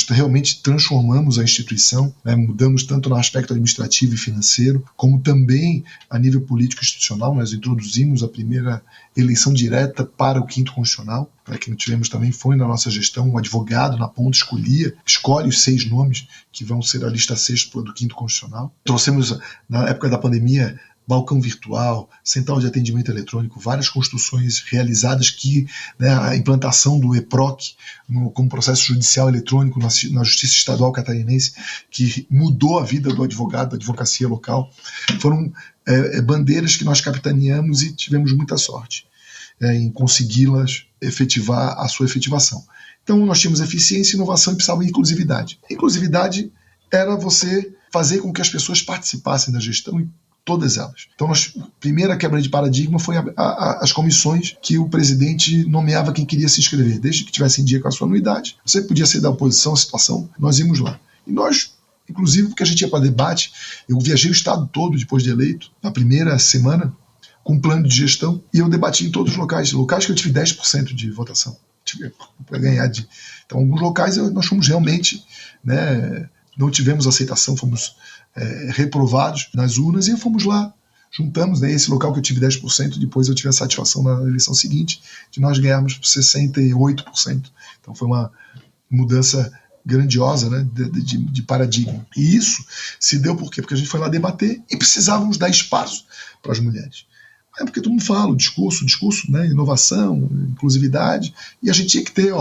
realmente transformamos a instituição, né? Mudamos tanto no aspecto administrativo e financeiro, como também a nível político institucional. Nós introduzimos a primeira eleição direta para o quinto constitucional, para que não tivemos também, foi na nossa gestão, um advogado na ponta escolhe os 6 nomes que vão ser a lista 6 do quinto constitucional. Trouxemos, na época da pandemia, balcão virtual, central de atendimento eletrônico, várias construções realizadas que, né, a implantação do EPROC como processo judicial eletrônico na Justiça Estadual Catarinense, que mudou a vida do advogado, da advocacia local. Foram bandeiras que nós capitaneamos e tivemos muita sorte em consegui-las efetivar a sua efetivação. Então nós tínhamos eficiência, inovação e precisava de inclusividade. Inclusividade era você fazer com que as pessoas participassem da gestão, e todas elas. Então, a primeira quebra de paradigma foi as comissões que o presidente nomeava quem queria se inscrever, desde que tivesse em dia com a sua anuidade. Você podia ser da oposição, a situação, nós íamos lá. E nós, inclusive, porque a gente ia para debate, eu viajei o estado todo depois de eleito, na primeira semana, com um plano de gestão, e eu debati em todos os locais que eu tive 10% de votação para ganhar. Então, alguns locais nós fomos realmente, né, não tivemos aceitação, fomos reprovados nas urnas, e fomos lá, juntamos, né, esse local que eu tive 10%, depois eu tive a satisfação na eleição seguinte de nós ganharmos 68%. Então foi uma mudança grandiosa, né, de paradigma. E isso se deu por quê? Porque a gente foi lá debater e precisávamos dar espaço para as mulheres. É porque todo mundo fala, o discurso, né, inovação, inclusividade, e a gente tinha que ter,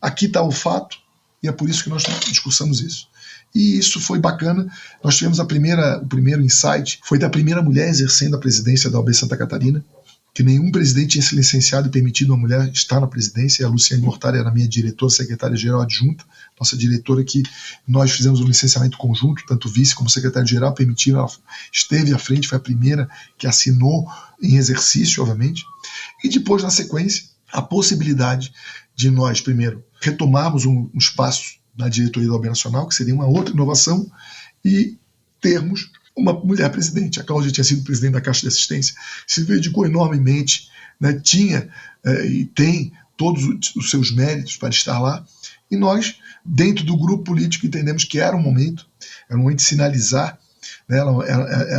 aqui está o fato, e é por isso que nós discursamos isso. E isso foi bacana. Nós tivemos o primeiro insight, foi da primeira mulher exercendo a presidência da OAB Santa Catarina, que nenhum presidente tinha se licenciado e permitido uma mulher estar na presidência, e a Luciane Mortari era minha diretora, secretária-geral adjunta, nossa diretora, que nós fizemos um licenciamento conjunto, tanto vice como secretário-geral, permitiu, ela esteve à frente, foi a primeira que assinou em exercício, obviamente. E depois, na sequência, a possibilidade de nós, primeiro, retomarmos um espaço na diretoria da OAB Nacional, que seria uma outra inovação, e termos uma mulher presidente. A Cláudia tinha sido presidente da Caixa de Assistência, se dedicou enormemente, né, tinha e tem todos os seus méritos para estar lá, e nós, dentro do grupo político, entendemos que era um momento de sinalizar, né,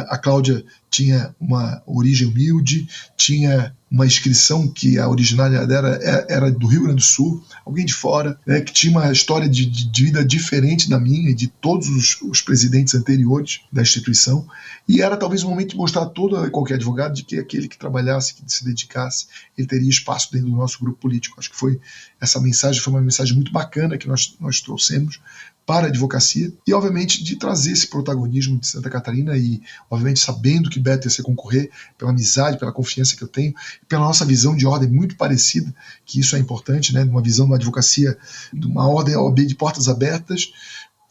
a Cláudia tinha uma origem humilde, tinha uma inscrição que a originária dela era do Rio Grande do Sul, alguém de fora, né, que tinha uma história de vida diferente da minha e de todos os presidentes anteriores da instituição, e era talvez o momento de mostrar a todo qualquer advogado de que aquele que trabalhasse, que se dedicasse, ele teria espaço dentro do nosso grupo político. Acho que essa mensagem foi uma mensagem muito bacana que nós trouxemos para a advocacia, e obviamente de trazer esse protagonismo de Santa Catarina, e obviamente sabendo que Beto ia se concorrer, pela amizade, pela confiança que eu tenho, pela nossa visão de ordem muito parecida, que isso é importante, né, uma visão da advocacia, de uma ordem OAB de portas abertas,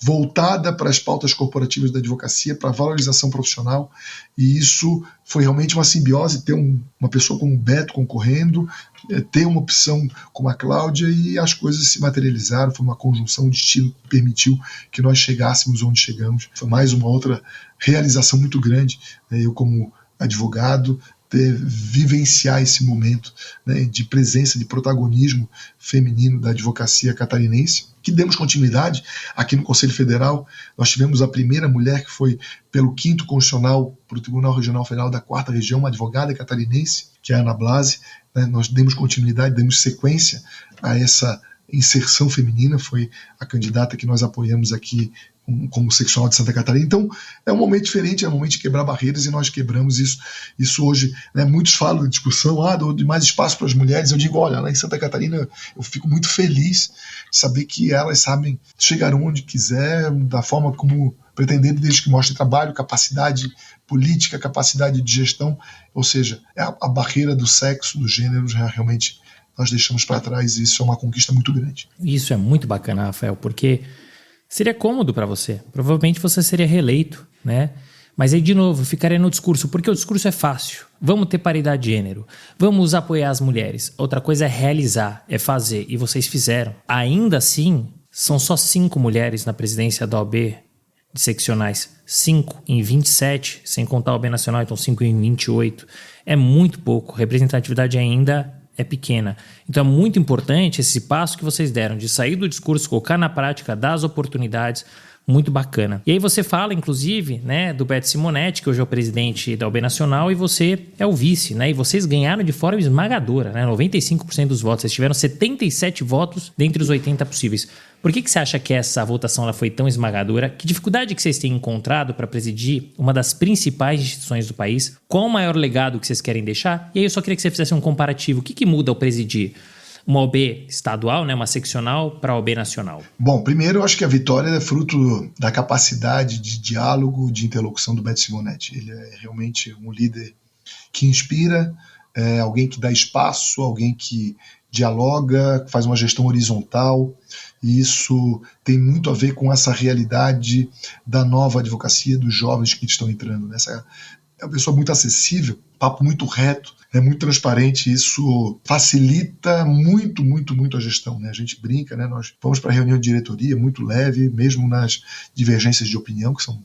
voltada para as pautas corporativas da advocacia, para a valorização profissional, e isso foi realmente uma simbiose, ter uma pessoa como o Beto concorrendo, ter uma opção como a Cláudia, e as coisas se materializaram, foi uma conjunção de estilo que permitiu que nós chegássemos onde chegamos. Foi mais uma outra realização muito grande, né, eu como advogado, vivenciar esse momento, né, de presença, de protagonismo feminino da advocacia catarinense, que demos continuidade aqui no Conselho Federal. Nós tivemos a primeira mulher que foi pelo 5º Constitucional para o Tribunal Regional Federal da 4ª Região, uma advogada catarinense, que é a Ana Blasi, né, nós demos continuidade, demos sequência a essa inserção feminina, foi a candidata que nós apoiamos aqui como seccional de Santa Catarina. Então é um momento diferente, é um momento de quebrar barreiras, e nós quebramos isso hoje, né? Muitos falam de discussão, de mais espaço para as mulheres. Eu digo, olha, lá em Santa Catarina eu fico muito feliz de saber que elas sabem chegar onde quiser, da forma como pretenderem, desde que mostrem trabalho, capacidade política, capacidade de gestão, ou seja, a barreira do sexo, do gênero, realmente nós deixamos para trás, e isso é uma conquista muito grande. Isso é muito bacana, Rafael, porque seria cômodo para você. Provavelmente você seria reeleito, né? Mas aí, de novo, ficaria no discurso, porque o discurso é fácil. Vamos ter paridade de gênero. Vamos apoiar as mulheres. Outra coisa é realizar, é fazer. E vocês fizeram. Ainda assim, são só 5 mulheres na presidência da OAB de seccionais. 5 em 27, sem contar a OAB Nacional, então 5 em 28. É muito pouco. Representatividade ainda é pequena. Então é muito importante esse passo que vocês deram de sair do discurso, colocar na prática, dar as oportunidades. Muito bacana. E aí você fala, inclusive, né, do Beto Simonetti, que hoje é o presidente da OAB Nacional, e você é o vice, né? E vocês ganharam de forma esmagadora, né? 95% dos votos. Vocês tiveram 77 votos dentre os 80 possíveis. Por que você acha que essa votação ela foi tão esmagadora? Que dificuldade que vocês têm encontrado para presidir uma das principais instituições do país? Qual o maior legado que vocês querem deixar? E aí eu só queria que você fizesse um comparativo. O que muda ao presidir uma OAB estadual, né, uma seccional, para a OAB nacional? Bom, primeiro eu acho que a vitória é fruto da capacidade de diálogo, de interlocução do Beto Simonetti. Ele é realmente um líder que inspira, alguém que dá espaço, alguém que dialoga, faz uma gestão horizontal, e isso tem muito a ver com essa realidade da nova advocacia, dos jovens que estão entrando nessa. É uma pessoa muito acessível, papo muito reto, é muito transparente, isso facilita muito, muito, muito a gestão, né? A gente brinca, né? Nós vamos para a reunião de diretoria muito leve, mesmo nas divergências de opinião, que são,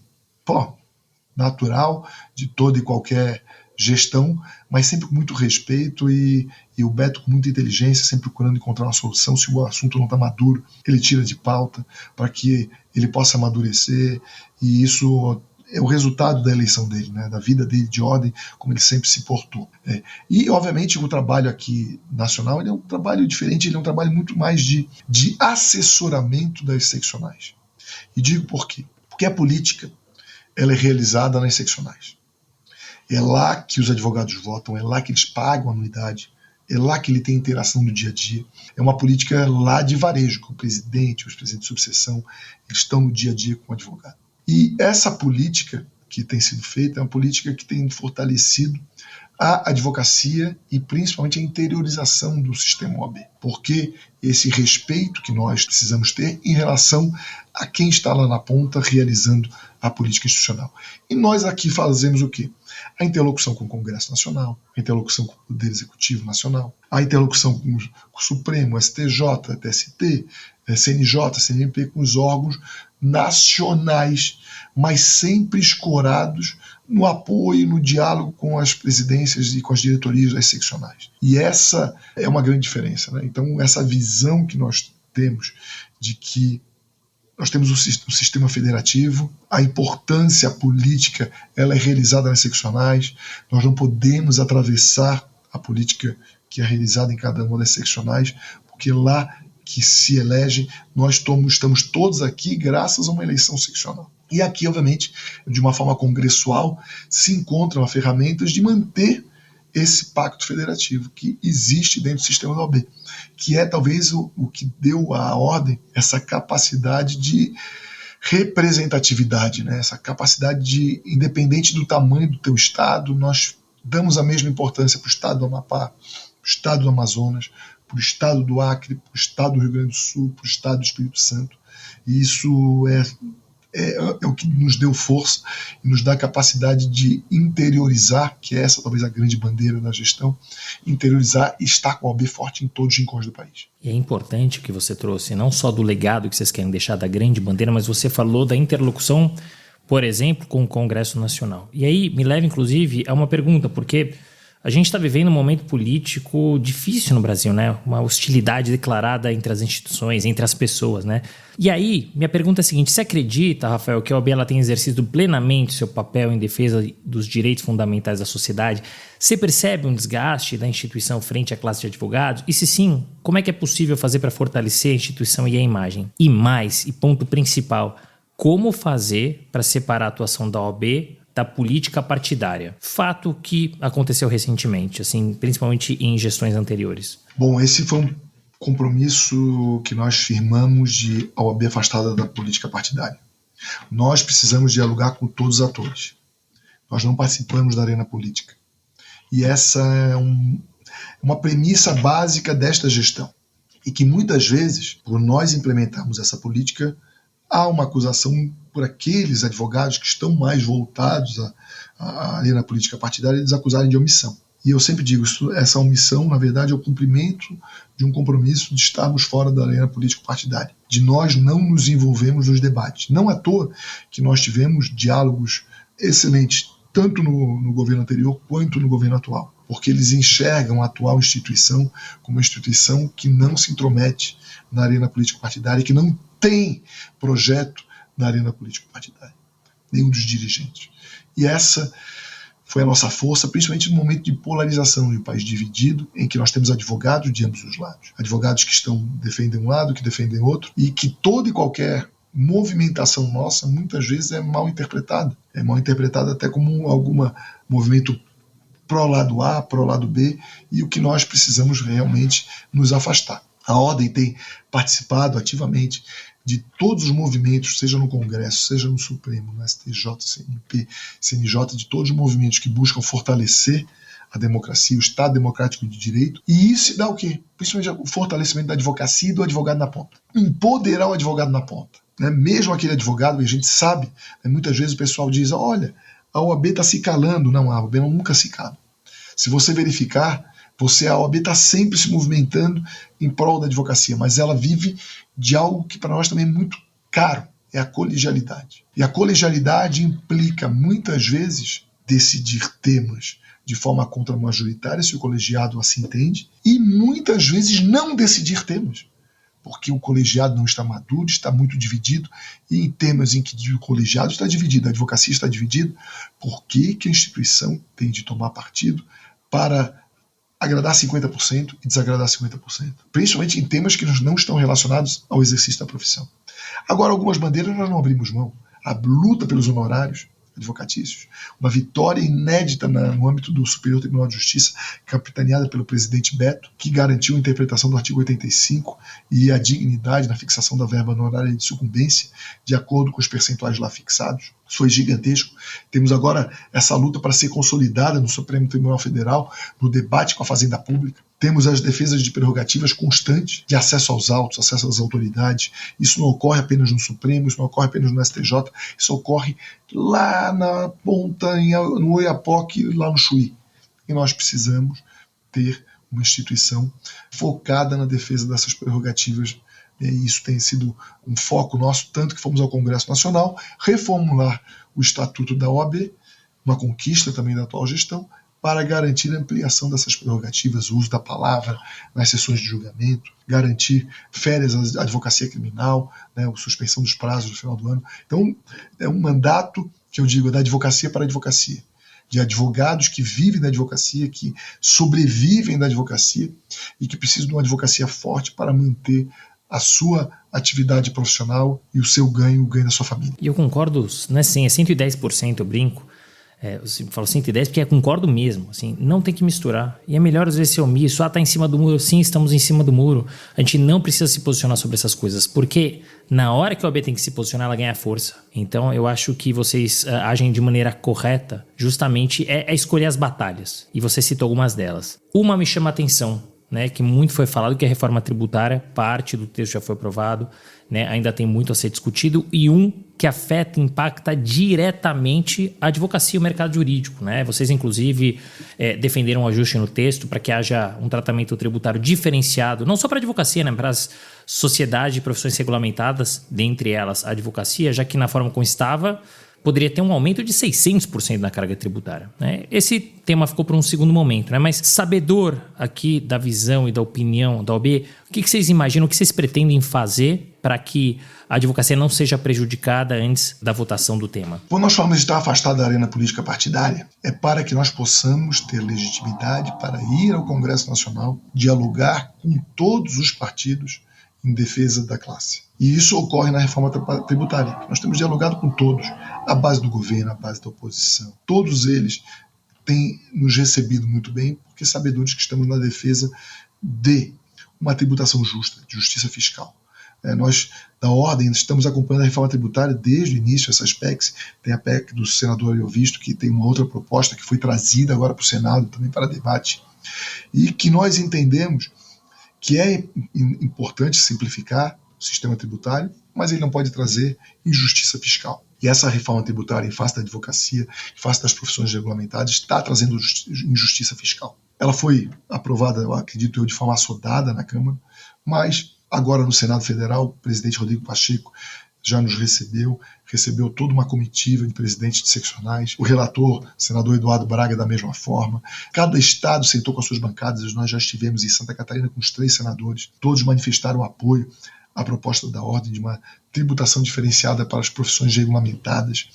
natural de toda e qualquer gestão, mas sempre com muito respeito e o Beto com muita inteligência, sempre procurando encontrar uma solução. Se o assunto não está maduro, ele tira de pauta para que ele possa amadurecer, e isso é o resultado da eleição dele, né, da vida dele de ordem, como ele sempre se portou. E, obviamente, o trabalho aqui nacional ele é um trabalho diferente, ele é um trabalho muito mais de assessoramento das seccionais. E digo por quê? Porque a política ela é realizada nas seccionais. É lá que os advogados votam, é lá que eles pagam a anuidade, é lá que ele tem interação no dia a dia. É uma política lá de varejo, com o presidente, os presidentes de subseção, eles estão no dia a dia com o advogado. E essa política que tem sido feita é uma política que tem fortalecido a advocacia e principalmente a interiorização do sistema OAB. Porque esse respeito que nós precisamos ter em relação a quem está lá na ponta realizando a política institucional. E nós aqui fazemos o quê? A interlocução com o Congresso Nacional, a interlocução com o Poder Executivo Nacional, a interlocução com o Supremo, STJ, TST, CNJ, CNMP, com os órgãos nacionais, mas sempre escorados no apoio, no diálogo com as presidências e com as diretorias das seccionais. E essa é uma grande diferença, né? Então, essa visão que nós temos de que nós temos o sistema federativo, a importância política ela é realizada nas seccionais, nós não podemos atravessar a política que é realizada em cada uma das seccionais, porque lá que se elegem, nós estamos todos aqui graças a uma eleição seccional. E aqui, obviamente, de uma forma congressual, se encontram as ferramentas de manter esse pacto federativo que existe dentro do sistema da OAB, que é talvez o que deu à ordem essa capacidade de representatividade, né? Essa capacidade de, independente do tamanho do teu estado, nós damos a mesma importância para o estado do Amapá, para o estado do Amazonas, para o estado do Acre, para o estado do Rio Grande do Sul, para o estado do Espírito Santo. E isso é o que nos deu força e nos dá a capacidade de interiorizar, que é essa talvez a grande bandeira da gestão, interiorizar e estar com a OAB forte em todos os rincões do país. E é importante o que você trouxe, não só do legado que vocês querem deixar da grande bandeira, mas você falou da interlocução, por exemplo, com o Congresso Nacional. E aí me leva, inclusive, a uma pergunta, porque a gente está vivendo um momento político difícil no Brasil, né? Uma hostilidade declarada entre as instituições, entre as pessoas, né? E aí, minha pergunta é a seguinte: você acredita, Rafael, que a OAB ela tem exercido plenamente seu papel em defesa dos direitos fundamentais da sociedade? Você percebe um desgaste da instituição frente à classe de advogados? E se sim, como é que é possível fazer para fortalecer a instituição e a imagem? E mais, e ponto principal, como fazer para separar a atuação da OAB da política partidária? Fato que aconteceu recentemente, assim, principalmente em gestões anteriores. Bom, esse foi um compromisso que nós firmamos de a OAB afastada da política partidária. Nós precisamos dialogar com todos os atores. Nós não participamos da arena política. E essa é uma premissa básica desta gestão. E que muitas vezes, por nós implementarmos essa política, há uma acusação por aqueles advogados que estão mais voltados à arena política partidária, eles acusarem de omissão. E eu sempre digo, essa omissão, na verdade, é o cumprimento de um compromisso de estarmos fora da arena política partidária, de nós não nos envolvermos nos debates. Não à toa que nós tivemos diálogos excelentes, tanto no governo anterior quanto no governo atual. porque eles enxergam a atual instituição como uma instituição que não se intromete na arena político-partidária, que não tem projeto na arena político-partidária, nenhum dos dirigentes. E essa foi a nossa força, principalmente no momento de polarização de um país dividido, em que nós temos advogados de ambos os lados. Advogados que defendem um lado, que defendem outro, e que toda e qualquer movimentação nossa, muitas vezes, é mal interpretada. É mal interpretada até como algum movimento pró-lado A, pró-lado B, e o que nós precisamos realmente nos afastar. A Ordem tem participado ativamente de todos os movimentos, seja no Congresso, seja no Supremo, no STJ, CNP, CNJ, de todos os movimentos que buscam fortalecer a democracia, o Estado democrático de direito, e isso dá o quê? Principalmente o fortalecimento da advocacia e do advogado na ponta. Empoderar o advogado na ponta. Né? Mesmo aquele advogado, e a gente sabe, né, muitas vezes o pessoal diz, olha, a OAB está se calando. Não, a OAB nunca se cala. Se você verificar, a OAB está sempre se movimentando em prol da advocacia, mas ela vive de algo que para nós também é muito caro, é a colegialidade. E a colegialidade implica, muitas vezes, decidir temas de forma contra-majoritária, se o colegiado assim entende, e muitas vezes não decidir temas, porque o colegiado não está maduro, está muito dividido, e em temas em que o colegiado está dividido, a advocacia está dividida, por que a instituição tem de tomar partido para agradar 50% e desagradar 50%, principalmente em temas que não estão relacionados ao exercício da profissão. Agora, algumas bandeiras nós não abrimos mão. A luta pelos honorários advocatícios, uma vitória inédita no âmbito do Superior Tribunal de Justiça, capitaneada pelo presidente Beto, que garantiu a interpretação do artigo 85 e a dignidade na fixação da verba honorária de sucumbência, de acordo com os percentuais lá fixados. Isso foi gigantesco. Temos agora essa luta para ser consolidada no Supremo Tribunal Federal, no debate com a Fazenda Pública. Temos as defesas de prerrogativas constantes, de acesso aos autos, acesso às autoridades. Isso não ocorre apenas no Supremo, isso não ocorre apenas no STJ, isso ocorre lá na ponta, no Oiapoque, lá no Chuí. E nós precisamos ter uma instituição focada na defesa dessas prerrogativas. E isso tem sido um foco nosso, tanto que fomos ao Congresso Nacional reformular o Estatuto da OAB, uma conquista também da atual gestão, para garantir a ampliação dessas prerrogativas, o uso da palavra nas sessões de julgamento, garantir férias à advocacia criminal, né, a suspensão dos prazos no final do ano. Então, é um mandato, que eu digo, da advocacia para a advocacia, de advogados que vivem da advocacia, que sobrevivem da advocacia e que precisam de uma advocacia forte para manter a sua atividade profissional e o seu ganho, o ganho da sua família. E eu concordo, né, sim, é 110%, eu brinco. Eu falo 110 porque eu concordo mesmo, assim, não tem que misturar. E é melhor às vezes ser omisso, tá em cima do muro, sim, estamos em cima do muro. A gente não precisa se posicionar sobre essas coisas, porque na hora que a OAB tem que se posicionar, ela ganha força. Então eu acho que vocês agem de maneira correta, justamente é escolher as batalhas. E você citou algumas delas. Uma me chama a atenção, né, que muito foi falado, que a reforma tributária, parte do texto já foi aprovado, né, ainda tem muito a ser discutido, e que afeta, impacta diretamente a advocacia e o mercado jurídico. Né? Vocês, inclusive, defenderam um ajuste no texto para que haja um tratamento tributário diferenciado, não só para a advocacia, né, para as sociedades e profissões regulamentadas, dentre elas a advocacia, já que na forma como estava, poderia ter um aumento de 600% na carga tributária. Né? Esse tema ficou para um segundo momento, né? Mas sabedor aqui da visão e da opinião da OAB, o que vocês imaginam, o que vocês pretendem fazer para que a advocacia não seja prejudicada antes da votação do tema? Quando nós falamos de estar afastado da arena política partidária, é para que nós possamos ter legitimidade para ir ao Congresso Nacional, dialogar com todos os partidos em defesa da classe. E isso ocorre na reforma tributária. Nós temos dialogado com todos, a base do governo, a base da oposição. Todos eles têm nos recebido muito bem, porque sabedores que estamos na defesa de uma tributação justa, de justiça fiscal. Nós, da Ordem, estamos acompanhando a reforma tributária desde o início, essas PECs. Tem a PEC do senador Ariovisto, que tem uma outra proposta que foi trazida agora para o Senado, também para debate, e que nós entendemos que é importante simplificar o sistema tributário, mas ele não pode trazer injustiça fiscal. E essa reforma tributária em face da advocacia, em face das profissões regulamentadas, está trazendo injustiça fiscal. Ela foi aprovada, eu acredito eu, de forma assodada na Câmara, mas agora no Senado Federal, o presidente Rodrigo Pacheco já nos recebeu toda uma comitiva de presidentes de seccionais, o relator, senador Eduardo Braga, da mesma forma. Cada estado sentou com as suas bancadas, nós já estivemos em Santa Catarina com os 3 senadores, todos manifestaram apoio à proposta da ordem de uma tributação diferenciada para as profissões regulamentadas,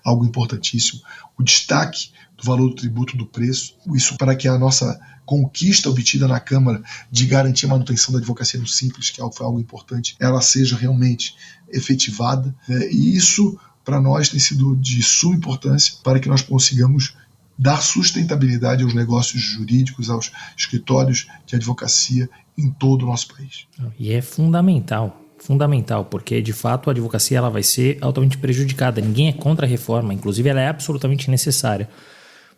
algo importantíssimo. O destaque do valor do tributo do preço, isso para que a nossa conquista obtida na Câmara de garantir a manutenção da advocacia no Simples, que foi algo importante, ela seja realmente efetivada, e isso para nós tem sido de suma importância para que nós consigamos dar sustentabilidade aos negócios jurídicos, aos escritórios de advocacia em todo o nosso país. E é fundamental, porque de fato a advocacia ela vai ser altamente prejudicada. Ninguém é contra a reforma, inclusive ela é absolutamente necessária.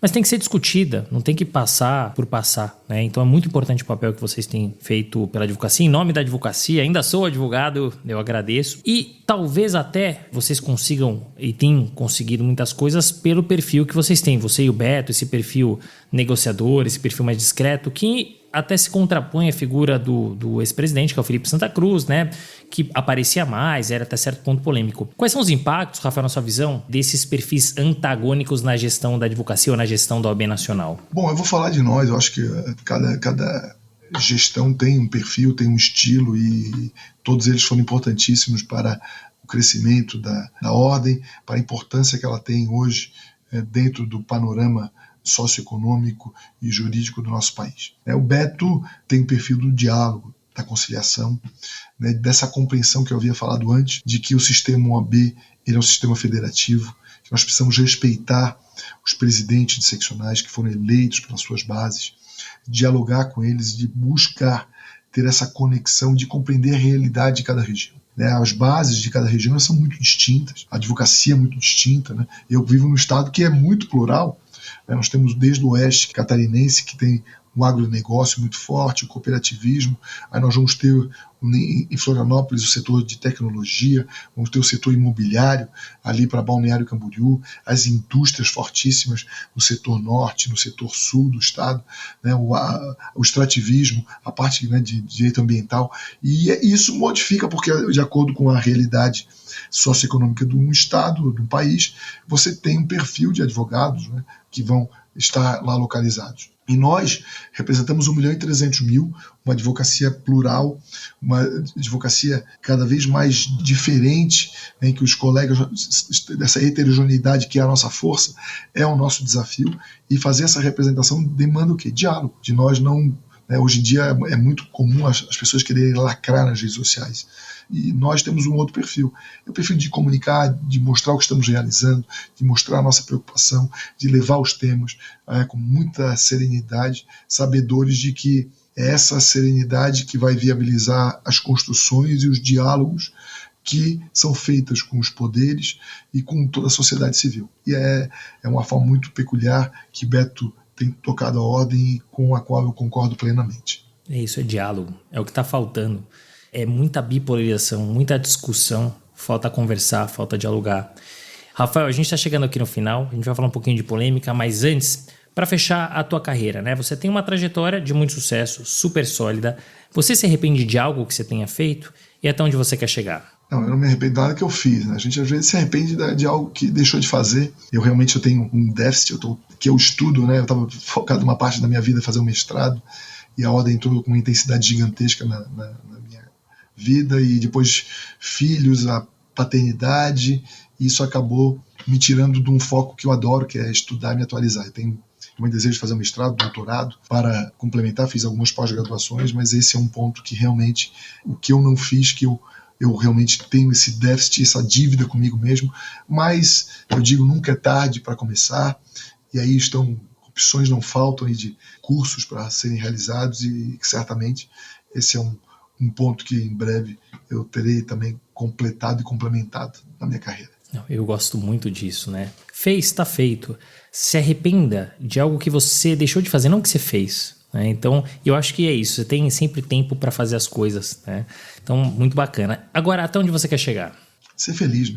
Mas tem que ser discutida, não tem que passar por passar, né? Então é muito importante o papel que vocês têm feito pela advocacia. Em nome da advocacia, ainda sou advogado, eu agradeço. E talvez até vocês consigam e tenham conseguido muitas coisas pelo perfil que vocês têm. Você e o Beto, esse perfil negociador, esse perfil mais discreto, que até se contrapõe à figura do ex-presidente, que é o Felipe Santa Cruz, né? Que aparecia mais, era até certo ponto polêmico. Quais são os impactos, Rafael, na sua visão, desses perfis antagônicos na gestão da advocacia ou na gestão da OAB Nacional? Bom, eu vou falar de nós, eu acho que cada gestão tem um perfil, tem um estilo, e todos eles foram importantíssimos para o crescimento da ordem, para a importância que ela tem hoje dentro do panorama socioeconômico e jurídico do nosso país. O Beto tem o perfil do diálogo, da conciliação, dessa compreensão que eu havia falado antes, de que o sistema OAB ele é um sistema federativo, que nós precisamos respeitar os presidentes de seccionais que foram eleitos pelas suas bases, dialogar com eles, de buscar ter essa conexão, de compreender a realidade de cada região. As bases de cada região são muito distintas, a advocacia é muito distinta. Eu vivo num estado que é muito plural. Nós temos desde o oeste catarinense, que tem um agronegócio muito forte, o cooperativismo. Aí nós vamos ter em Florianópolis o setor de tecnologia, vamos ter o setor imobiliário ali para Balneário Camboriú, as indústrias fortíssimas no setor norte, no setor sul do estado, o extrativismo, a parte de direito ambiental. E isso modifica, porque de acordo com a realidade socioeconômica de um estado, de um país, você tem um perfil de advogados que vão estar lá localizados. E nós representamos 1.300.000, uma advocacia plural, uma advocacia cada vez mais diferente, em que os colegas, dessa heterogeneidade que é a nossa força, é o nosso desafio, e fazer essa representação demanda o quê? Diálogo. De nós não... Hoje em dia é muito comum as pessoas quererem lacrar nas redes sociais. E nós temos um outro perfil. É o perfil de comunicar, de mostrar o que estamos realizando, de mostrar a nossa preocupação, de levar os temas com muita serenidade, sabedores de que é essa serenidade que vai viabilizar as construções e os diálogos que são feitas com os poderes e com toda a sociedade civil. E é uma forma muito peculiar que Beto tem tocado a ordem e com a qual eu concordo plenamente. É isso, é diálogo. É o que está faltando. É muita bipolarização, muita discussão, falta conversar, falta dialogar. Rafael, a gente está chegando aqui no final, a gente vai falar um pouquinho de polêmica, mas antes, para fechar a tua carreira, você tem uma trajetória de muito sucesso, super sólida. Você se arrepende de algo que você tenha feito e até onde você quer chegar? Não, eu não me arrependo de nada que eu fiz. A gente às vezes se arrepende de algo que deixou de fazer. Eu realmente tenho um déficit, que eu estudo, eu estava focado uma parte da minha vida em fazer um mestrado, e a ordem entrou com uma intensidade gigantesca na minha vida, e depois filhos, a paternidade, e isso acabou me tirando de um foco que eu adoro, que é estudar e me atualizar. Eu tenho um desejo de fazer um mestrado, doutorado, para complementar, fiz algumas pós-graduações, mas esse é um ponto que realmente, o que eu não fiz, que eu realmente tenho esse déficit, essa dívida comigo mesmo, mas eu digo, nunca é tarde para começar, e aí opções não faltam de cursos para serem realizados, e certamente esse é um ponto que em breve eu terei também completado e complementado na minha carreira. Eu gosto muito disso, Fez, está feito. Se arrependa de algo que você deixou de fazer, não que você fez. Então, eu acho que é isso. Você tem sempre tempo para fazer as coisas. Então, muito bacana. Agora, até onde você quer chegar? Ser feliz,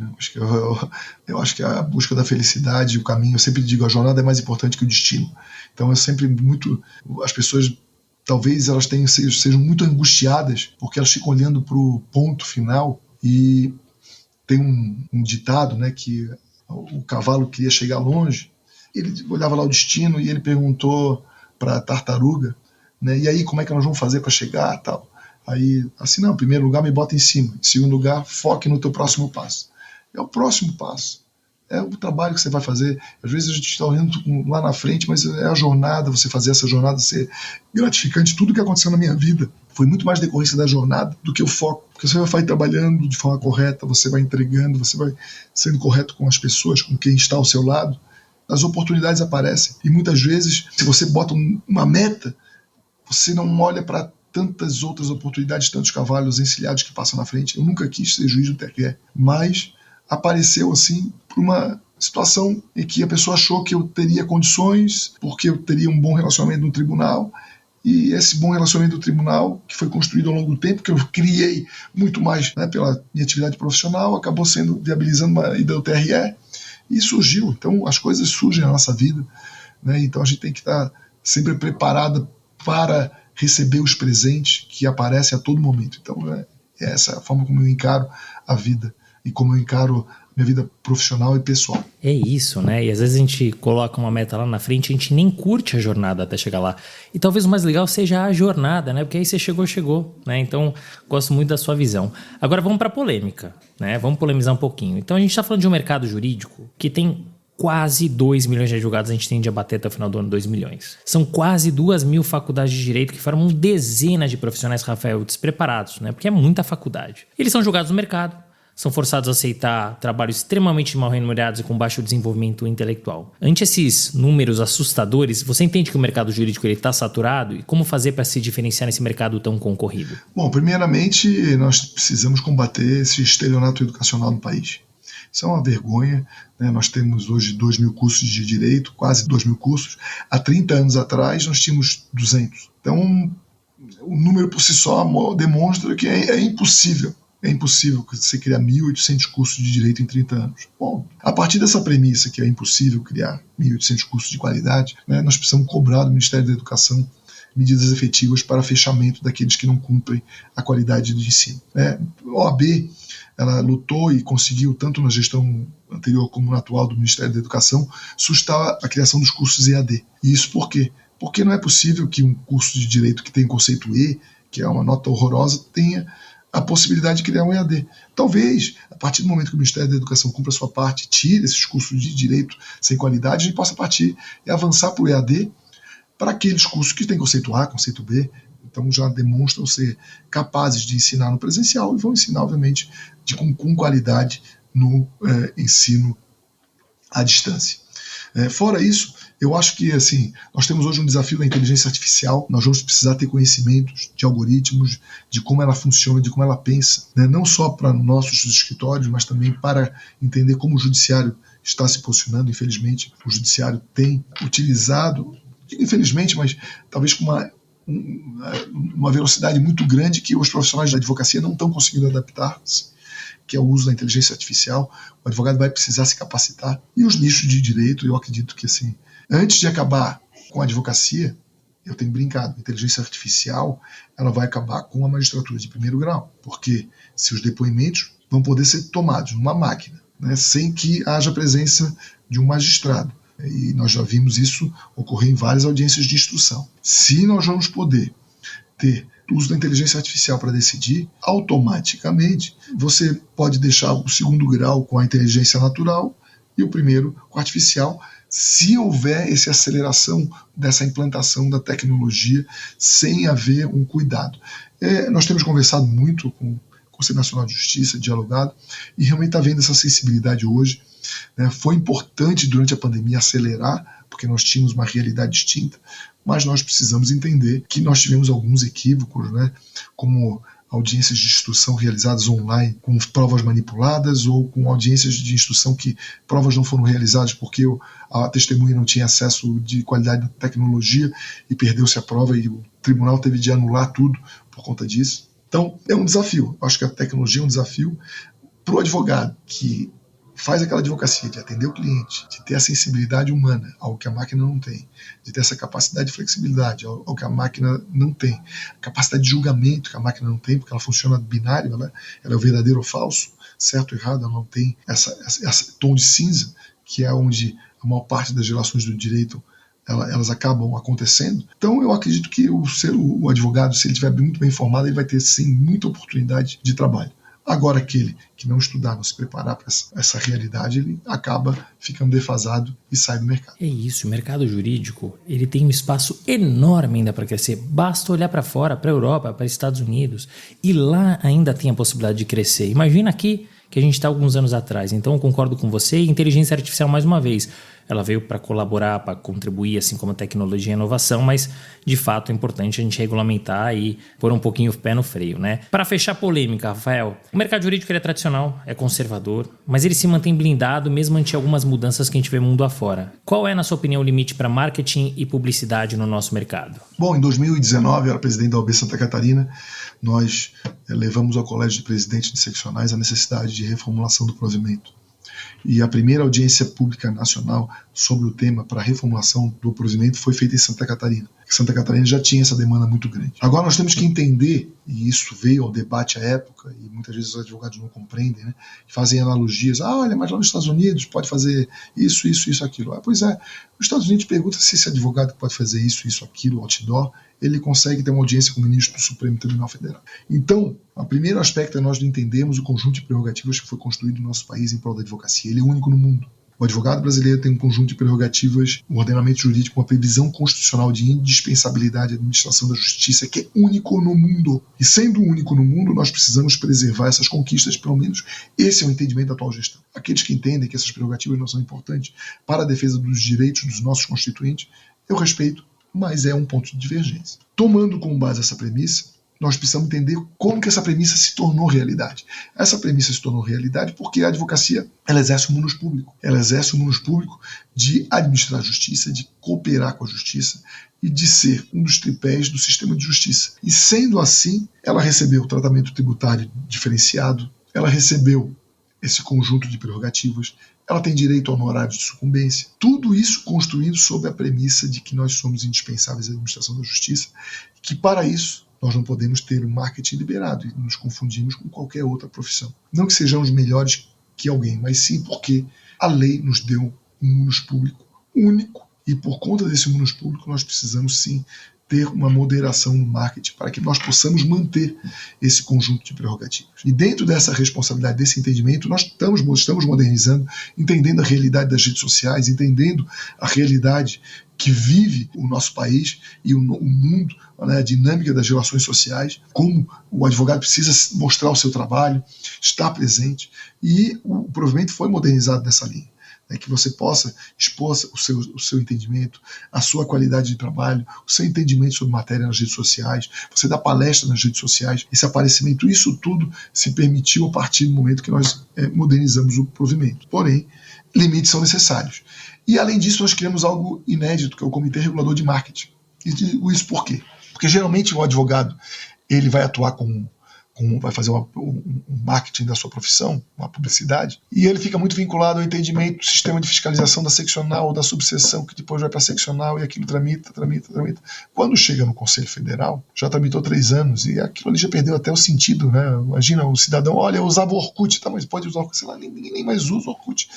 Eu acho que a busca da felicidade, o caminho, eu sempre digo, a jornada é mais importante que o destino. Então, as pessoas, talvez elas sejam muito angustiadas, porque elas ficam olhando para o ponto final, e Tem um ditado, né, que o cavalo queria chegar longe, ele olhava lá o destino e ele perguntou para a tartaruga, né, e aí como é que nós vamos fazer para chegar, tal. Aí, assim, não, em primeiro lugar me bota em cima, em segundo lugar foque no teu próximo passo. É o próximo passo, é o trabalho que você vai fazer. Às vezes a gente está olhando lá na frente, mas é a jornada, você fazer essa jornada ser gratificante. Tudo que aconteceu na minha vida foi muito mais decorrência da jornada do que o foco, porque você vai trabalhando de forma correta, você vai entregando, você vai sendo correto com as pessoas, com quem está ao seu lado, as oportunidades aparecem. E muitas vezes, se você bota uma meta, você não olha para tantas outras oportunidades, tantos cavalos encilhados que passam na frente. Eu nunca quis ser juiz do TRE, mas apareceu assim por uma situação em que a pessoa achou que eu teria condições, porque eu teria um bom relacionamento no tribunal, e esse bom relacionamento do tribunal, que foi construído ao longo do tempo, que eu criei muito mais, né, pela minha atividade profissional, acabou sendo viabilizando uma ida ao TRE, e surgiu. Então as coisas surgem na nossa vida, né? Então a gente tem que estar sempre preparado para receber os presentes que aparecem a todo momento. Então, né, essa é a forma como eu encaro a vida e como eu encaro minha vida profissional e pessoal. É isso, né? E às vezes a gente coloca uma meta lá na frente, a gente nem curte a jornada até chegar lá. E talvez o mais legal seja a jornada, né? Porque aí você chegou, né? Então, gosto muito da sua visão. Agora vamos para polêmica, né? Vamos polemizar um pouquinho. Então, a gente está falando de um mercado jurídico que tem quase 2 milhões de advogados, a gente tende a bater até o final do ano 2 milhões. São quase 2.000 faculdades de direito que formam dezenas de profissionais, Rafael, despreparados, né? Porque é muita faculdade. Eles são julgados no mercado, são forçados a aceitar trabalhos extremamente mal remunerados e com baixo desenvolvimento intelectual. Ante esses números assustadores, você entende que o mercado jurídico está saturado? E como fazer para se diferenciar nesse mercado tão concorrido? Bom, primeiramente, nós precisamos combater esse estelionato educacional no país. Isso é uma vergonha, né? Nós temos hoje 2.000 cursos de direito, quase 2.000 cursos. Há 30 anos atrás nós tínhamos 200. Então, o número por si só demonstra que é impossível. É impossível você criar 1.800 cursos de direito em 30 anos. Bom, a partir dessa premissa que é impossível criar 1.800 cursos de qualidade, né, nós precisamos cobrar do Ministério da Educação medidas efetivas para fechamento daqueles que não cumprem a qualidade do ensino. A OAB, ela lutou e conseguiu, tanto na gestão anterior como na atual do Ministério da Educação, sustar a criação dos cursos EAD. E isso por quê? Porque não é possível que um curso de direito que tem conceito E, que é uma nota horrorosa, tenha a possibilidade de criar um EAD. Talvez, a partir do momento que o Ministério da Educação cumpra a sua parte, tire esses cursos de direito sem qualidade, a gente possa partir e avançar para o EAD para aqueles cursos que têm conceito A, conceito B, então já demonstram ser capazes de ensinar no presencial e vão ensinar, obviamente, com qualidade no ensino à distância. Fora isso, eu acho que assim, nós temos hoje um desafio da inteligência artificial, nós vamos precisar ter conhecimentos de algoritmos, de como ela funciona, de como ela pensa, né? Não só para nossos escritórios, mas também para entender como o judiciário está se posicionando. Infelizmente, o judiciário tem utilizado, infelizmente, mas talvez com uma velocidade muito grande que os profissionais da advocacia não estão conseguindo adaptar-se, que é o uso da inteligência artificial. O advogado vai precisar se capacitar. E os nichos de direito, eu acredito que assim, antes de acabar com a advocacia, eu tenho brincado, a inteligência artificial ela vai acabar com a magistratura de primeiro grau, porque se os depoimentos vão poder ser tomados numa máquina, né, sem que haja presença de um magistrado. E nós já vimos isso ocorrer em várias audiências de instrução. Se nós vamos poder ter o uso da inteligência artificial para decidir, automaticamente você pode deixar o segundo grau com a inteligência natural e o primeiro com a artificial, se houver essa aceleração dessa implantação da tecnologia sem haver um cuidado. Nós temos conversado muito com o Conselho Nacional de Justiça, dialogado, e realmente está vendo essa sensibilidade hoje. Foi importante durante a pandemia acelerar, porque nós tínhamos uma realidade distinta, mas nós precisamos entender que nós tivemos alguns equívocos, né, como audiências de instrução realizadas online com provas manipuladas ou com audiências de instrução que provas não foram realizadas porque a testemunha não tinha acesso de qualidade da tecnologia e perdeu-se a prova e o tribunal teve de anular tudo por conta disso. Então, é um desafio. Acho que a tecnologia é um desafio para o advogado que faz aquela advocacia de atender o cliente, de ter a sensibilidade humana, algo que a máquina não tem, de ter essa capacidade de flexibilidade, algo que a máquina não tem, a capacidade de julgamento que a máquina não tem, porque ela funciona binário, ela é o verdadeiro ou falso, certo ou errado, ela não tem esse tom de cinza, que é onde a maior parte das relações do direito elas acabam acontecendo. Então eu acredito que o advogado, se ele estiver muito bem informado, ele vai ter sim muita oportunidade de trabalho. Agora, aquele que não estudar, não se preparar para essa realidade, ele acaba ficando defasado e sai do mercado. É isso, o mercado jurídico ele tem um espaço enorme ainda para crescer. Basta olhar para fora, para a Europa, para os Estados Unidos, e lá ainda tem a possibilidade de crescer. Imagina aqui que a gente está alguns anos atrás. Então eu concordo com você. E inteligência artificial, mais uma vez, ela veio para colaborar, para contribuir, assim como a tecnologia e a inovação, mas de fato é importante a gente regulamentar e pôr um pouquinho o pé no freio, né? Para fechar a polêmica, Rafael, o mercado jurídico ele é tradicional, é conservador, mas ele se mantém blindado mesmo ante algumas mudanças que a gente vê mundo afora. Qual é, na sua opinião, o limite para marketing e publicidade no nosso mercado? Bom, em 2019, eu era presidente da OAB Santa Catarina, nós levamos ao Colégio de Presidentes de Seccionais a necessidade de reformulação do provimento. E a primeira audiência pública nacional sobre o tema para a reformulação do provimento foi feita em Santa Catarina. Santa Catarina já tinha essa demanda muito grande. Agora nós temos que entender, e isso veio ao debate à época, e muitas vezes os advogados não compreendem, né? Fazem analogias, olha, mas lá nos Estados Unidos pode fazer isso, aquilo. Pois é, nos Estados Unidos pergunta se esse advogado pode fazer isso, aquilo, outdoor, ele consegue ter uma audiência com o ministro do Supremo Tribunal Federal. Então, o primeiro aspecto é nós entendermos o conjunto de prerrogativas que foi construído no nosso país em prol da advocacia. Ele é único no mundo. O advogado brasileiro tem um conjunto de prerrogativas, um ordenamento jurídico, uma previsão constitucional de indispensabilidade à administração da justiça, que é único no mundo. E sendo único no mundo, nós precisamos preservar essas conquistas, pelo menos esse é o entendimento da atual gestão. Aqueles que entendem que essas prerrogativas não são importantes para a defesa dos direitos dos nossos constituintes, eu respeito, mas é um ponto de divergência. Tomando como base essa premissa, nós precisamos entender como que essa premissa se tornou realidade. Essa premissa se tornou realidade porque a advocacia ela exerce o munus público. Ela exerce o munus público de administrar a justiça, de cooperar com a justiça e de ser um dos tripés do sistema de justiça. E sendo assim, ela recebeu tratamento tributário diferenciado, ela recebeu esse conjunto de prerrogativas, ela tem direito a honorários de sucumbência. Tudo isso construído sob a premissa de que nós somos indispensáveis à administração da justiça e que, para isso, nós não podemos ter o marketing liberado e nos confundimos com qualquer outra profissão. Não que sejamos melhores que alguém, mas sim porque a lei nos deu um munus público único e por conta desse munus público nós precisamos sim ter uma moderação no marketing para que nós possamos manter esse conjunto de prerrogativas. E dentro dessa responsabilidade, desse entendimento, nós estamos modernizando, entendendo a realidade das redes sociais, entendendo a realidade que vive o nosso país e o mundo, né, a dinâmica das relações sociais, como o advogado precisa mostrar o seu trabalho, estar presente, e o provimento foi modernizado nessa linha. Que você possa expor o seu entendimento, a sua qualidade de trabalho, o seu entendimento sobre matéria nas redes sociais, você dá palestra nas redes sociais, esse aparecimento, isso tudo se permitiu a partir do momento que nós modernizamos o provimento. Porém, limites são necessários. E além disso, nós criamos algo inédito, que é o Comitê Regulador de Marketing. E digo isso por quê? Porque geralmente o advogado ele vai atuar vai fazer um marketing da sua profissão, uma publicidade, e ele fica muito vinculado ao entendimento do sistema de fiscalização da seccional ou da subseção, que depois vai para a seccional e aquilo tramita. Quando chega no Conselho Federal, já tramitou 3 anos e aquilo ali já perdeu até o sentido, né? Imagina o cidadão, olha, eu usava o Orkut, tá, mas pode usar o Orkut, sei lá, ninguém nem mais usa o Orkut.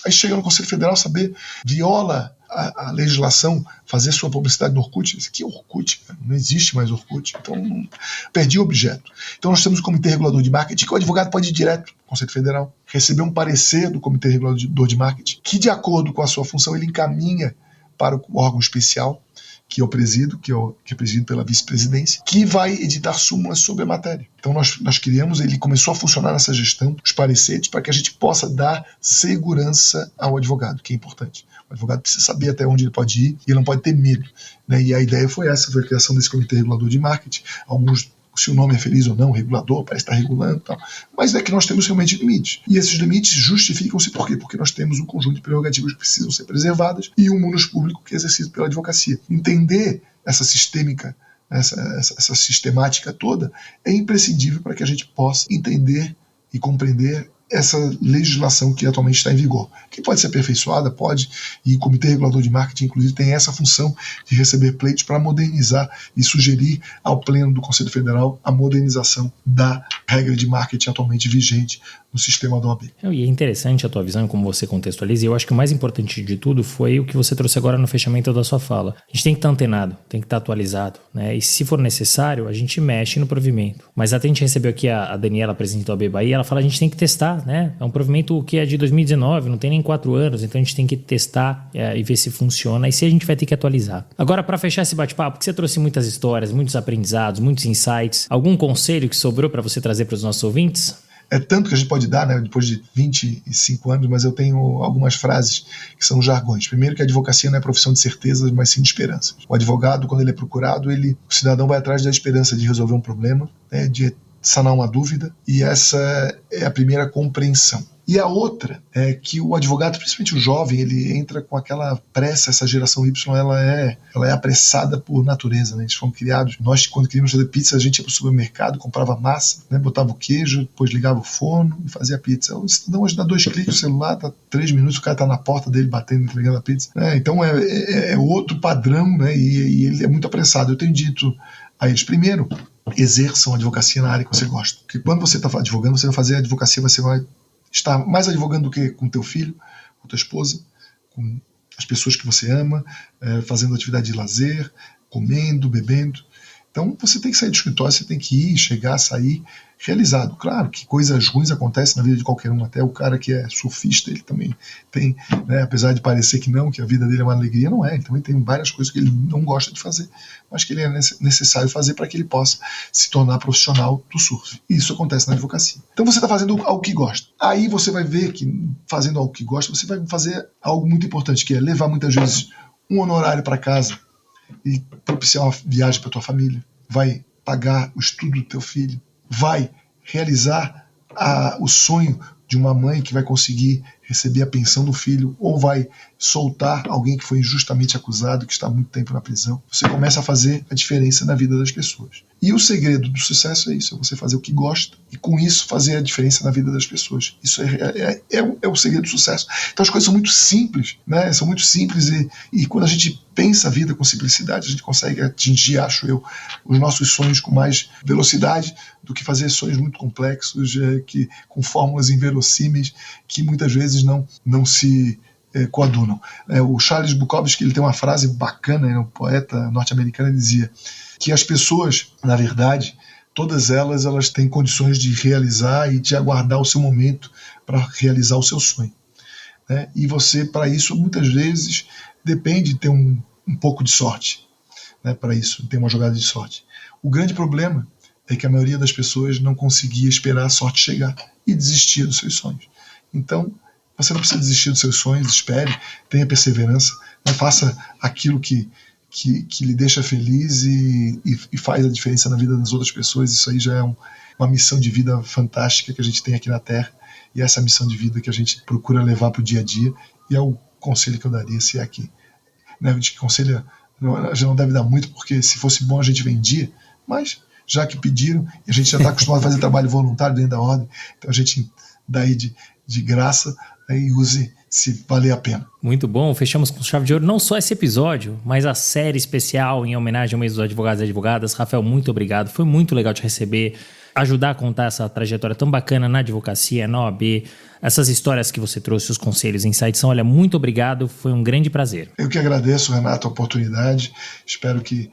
Aí chega no Conselho Federal saber, viola a legislação, fazer sua publicidade no Orkut. Isso aqui é Orkut, cara. Não existe mais Orkut. Então, perdi o objeto. Então, nós temos o Comitê Regulador de Marketing, que o advogado pode ir direto no Conselho Federal, receber um parecer do Comitê Regulador de Marketing, que, de acordo com a sua função, ele encaminha para o órgão especial, que eu presido, que é presidido pela vice-presidência, que vai editar súmulas sobre a matéria. Então nós criamos, ele começou a funcionar nessa gestão, os pareceres, para que a gente possa dar segurança ao advogado, que é importante. O advogado precisa saber até onde ele pode ir e ele não pode ter medo, né? E a ideia foi essa, foi a criação desse Comitê Regulador de Marketing. Alguns, se o nome é feliz ou não, regulador, parece estar regulando e tal. Mas é que nós temos realmente limites. E esses limites justificam-se por quê? Porque nós temos um conjunto de prerrogativas que precisam ser preservadas e um munus público que é exercido pela advocacia. Entender essa sistêmica, essa sistemática toda é imprescindível para que a gente possa entender e compreender essa legislação que atualmente está em vigor, que pode ser aperfeiçoada, pode, e o Comitê Regulador de Marketing, inclusive, tem essa função de receber pleitos para modernizar e sugerir ao Pleno do Conselho Federal a modernização da regra de marketing atualmente vigente no sistema da OAB. E é interessante a tua visão, como você contextualiza, e eu acho que o mais importante de tudo foi o que você trouxe agora no fechamento da sua fala. A gente tem que estar antenado, tem que estar atualizado, né? E se for necessário, a gente mexe no provimento. Mas até a gente recebeu aqui a Daniela, presidente da OAB Bahia, ela fala que a gente tem que testar, né? É um provimento que é de 2019, não tem nem 4 anos, então a gente tem que testar e ver se funciona, e se a gente vai ter que atualizar. Agora, para fechar esse bate-papo, porque você trouxe muitas histórias, muitos aprendizados, muitos insights, algum conselho que sobrou para você trazer para os nossos ouvintes? É tanto que a gente pode dar, né, depois de 25 anos, mas eu tenho algumas frases que são jargões. Primeiro, que a advocacia não é profissão de certezas, mas sim de esperanças. O advogado, quando ele é procurado, o cidadão vai atrás da esperança de resolver um problema, né, de sanar uma dúvida, e essa é a primeira compreensão. E a outra é que o advogado, principalmente o jovem, ele entra com aquela pressa. Essa geração Y, ela é apressada por natureza, né? Eles foram criados. Nós, quando queríamos fazer pizza, a gente ia para o supermercado, comprava massa, né? Botava o queijo, depois ligava o forno e fazia pizza. O cidadão hoje dá 2 cliques no celular, tá 3 minutos, o cara está na porta dele batendo, entregando a pizza, né? Então é outro padrão, né? E ele é muito apressado. Eu tenho dito a eles, primeiro, exerçam a advocacia na área que você gosta. Porque quando você está advogando, você vai fazer a advocacia, você vai estar mais advogando do que com teu filho, com tua esposa, com as pessoas que você ama, fazendo atividade de lazer, comendo, bebendo. Então você tem que sair do escritório, você tem que ir, chegar, sair realizado. Claro que coisas ruins acontecem na vida de qualquer um, até o cara que é surfista, ele também tem, né, apesar de parecer que não, que a vida dele é uma alegria, não é. Ele também tem várias coisas que ele não gosta de fazer, mas que ele é necessário fazer para que ele possa se tornar profissional do surf. E isso acontece na advocacia. Então você está fazendo algo que gosta. Aí você vai ver que fazendo algo que gosta, você vai fazer algo muito importante, que é levar muitas vezes um honorário para casa e propiciar uma viagem para tua família, vai pagar o estudo do teu filho, vai realizar o sonho de uma mãe que vai conseguir receber a pensão do filho, ou vai soltar alguém que foi injustamente acusado, que está há muito tempo na prisão. Você começa a fazer a diferença na vida das pessoas. E o segredo do sucesso é isso, é você fazer o que gosta e com isso fazer a diferença na vida das pessoas. Isso é o segredo do sucesso. Então as coisas são muito simples, né? São muito simples e quando a gente pensa a vida com simplicidade, a gente consegue atingir, acho eu, os nossos sonhos com mais velocidade do que fazer sonhos muito complexos, com fórmulas inverossímeis que muitas vezes não se coadunam. O Charles Bukowski, ele tem uma frase bacana, um poeta norte-americano, ele dizia que as pessoas, na verdade, todas elas têm condições de realizar e de aguardar o seu momento para realizar o seu sonho, né? E você, para isso, muitas vezes depende de ter um pouco de sorte, né? Para isso, ter uma jogada de sorte. O grande problema é que a maioria das pessoas não conseguia esperar a sorte chegar e desistia dos seus sonhos. Então, você não precisa desistir dos seus sonhos, espere, tenha perseverança, né? Faça aquilo que lhe deixa feliz e faz a diferença na vida das outras pessoas. Isso aí já é uma missão de vida fantástica que a gente tem aqui na Terra, e essa missão de vida que a gente procura levar para o dia a dia, e é o conselho que eu daria, se é aqui. Né? De conselho já não deve dar muito, porque se fosse bom a gente vendia, mas já que pediram, e a gente já está acostumado a fazer trabalho voluntário dentro da ordem, então a gente dá aí de graça, e use se valer a pena. Muito bom, fechamos com chave de ouro não só esse episódio, mas a série especial em homenagem ao mês dos advogados e advogadas. Rafael, muito obrigado, foi muito legal te receber, ajudar a contar essa trajetória tão bacana na advocacia, na OAB, essas histórias que você trouxe, os conselhos, insights, olha, muito obrigado, foi um grande prazer. Eu que agradeço, Renato, a oportunidade, espero que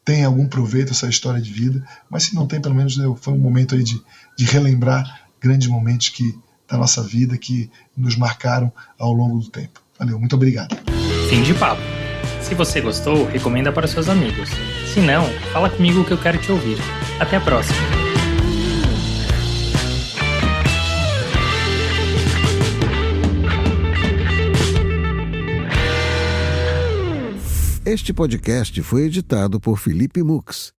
tenha algum proveito essa história de vida, mas se não tem, pelo menos foi um momento aí de relembrar grandes momentos da nossa vida que nos marcaram ao longo do tempo. Valeu, muito obrigado. Fim de papo. Se você gostou, recomenda para seus amigos. Se não, fala comigo que eu quero te ouvir. Até a próxima. Este podcast foi editado por Felipe Mux.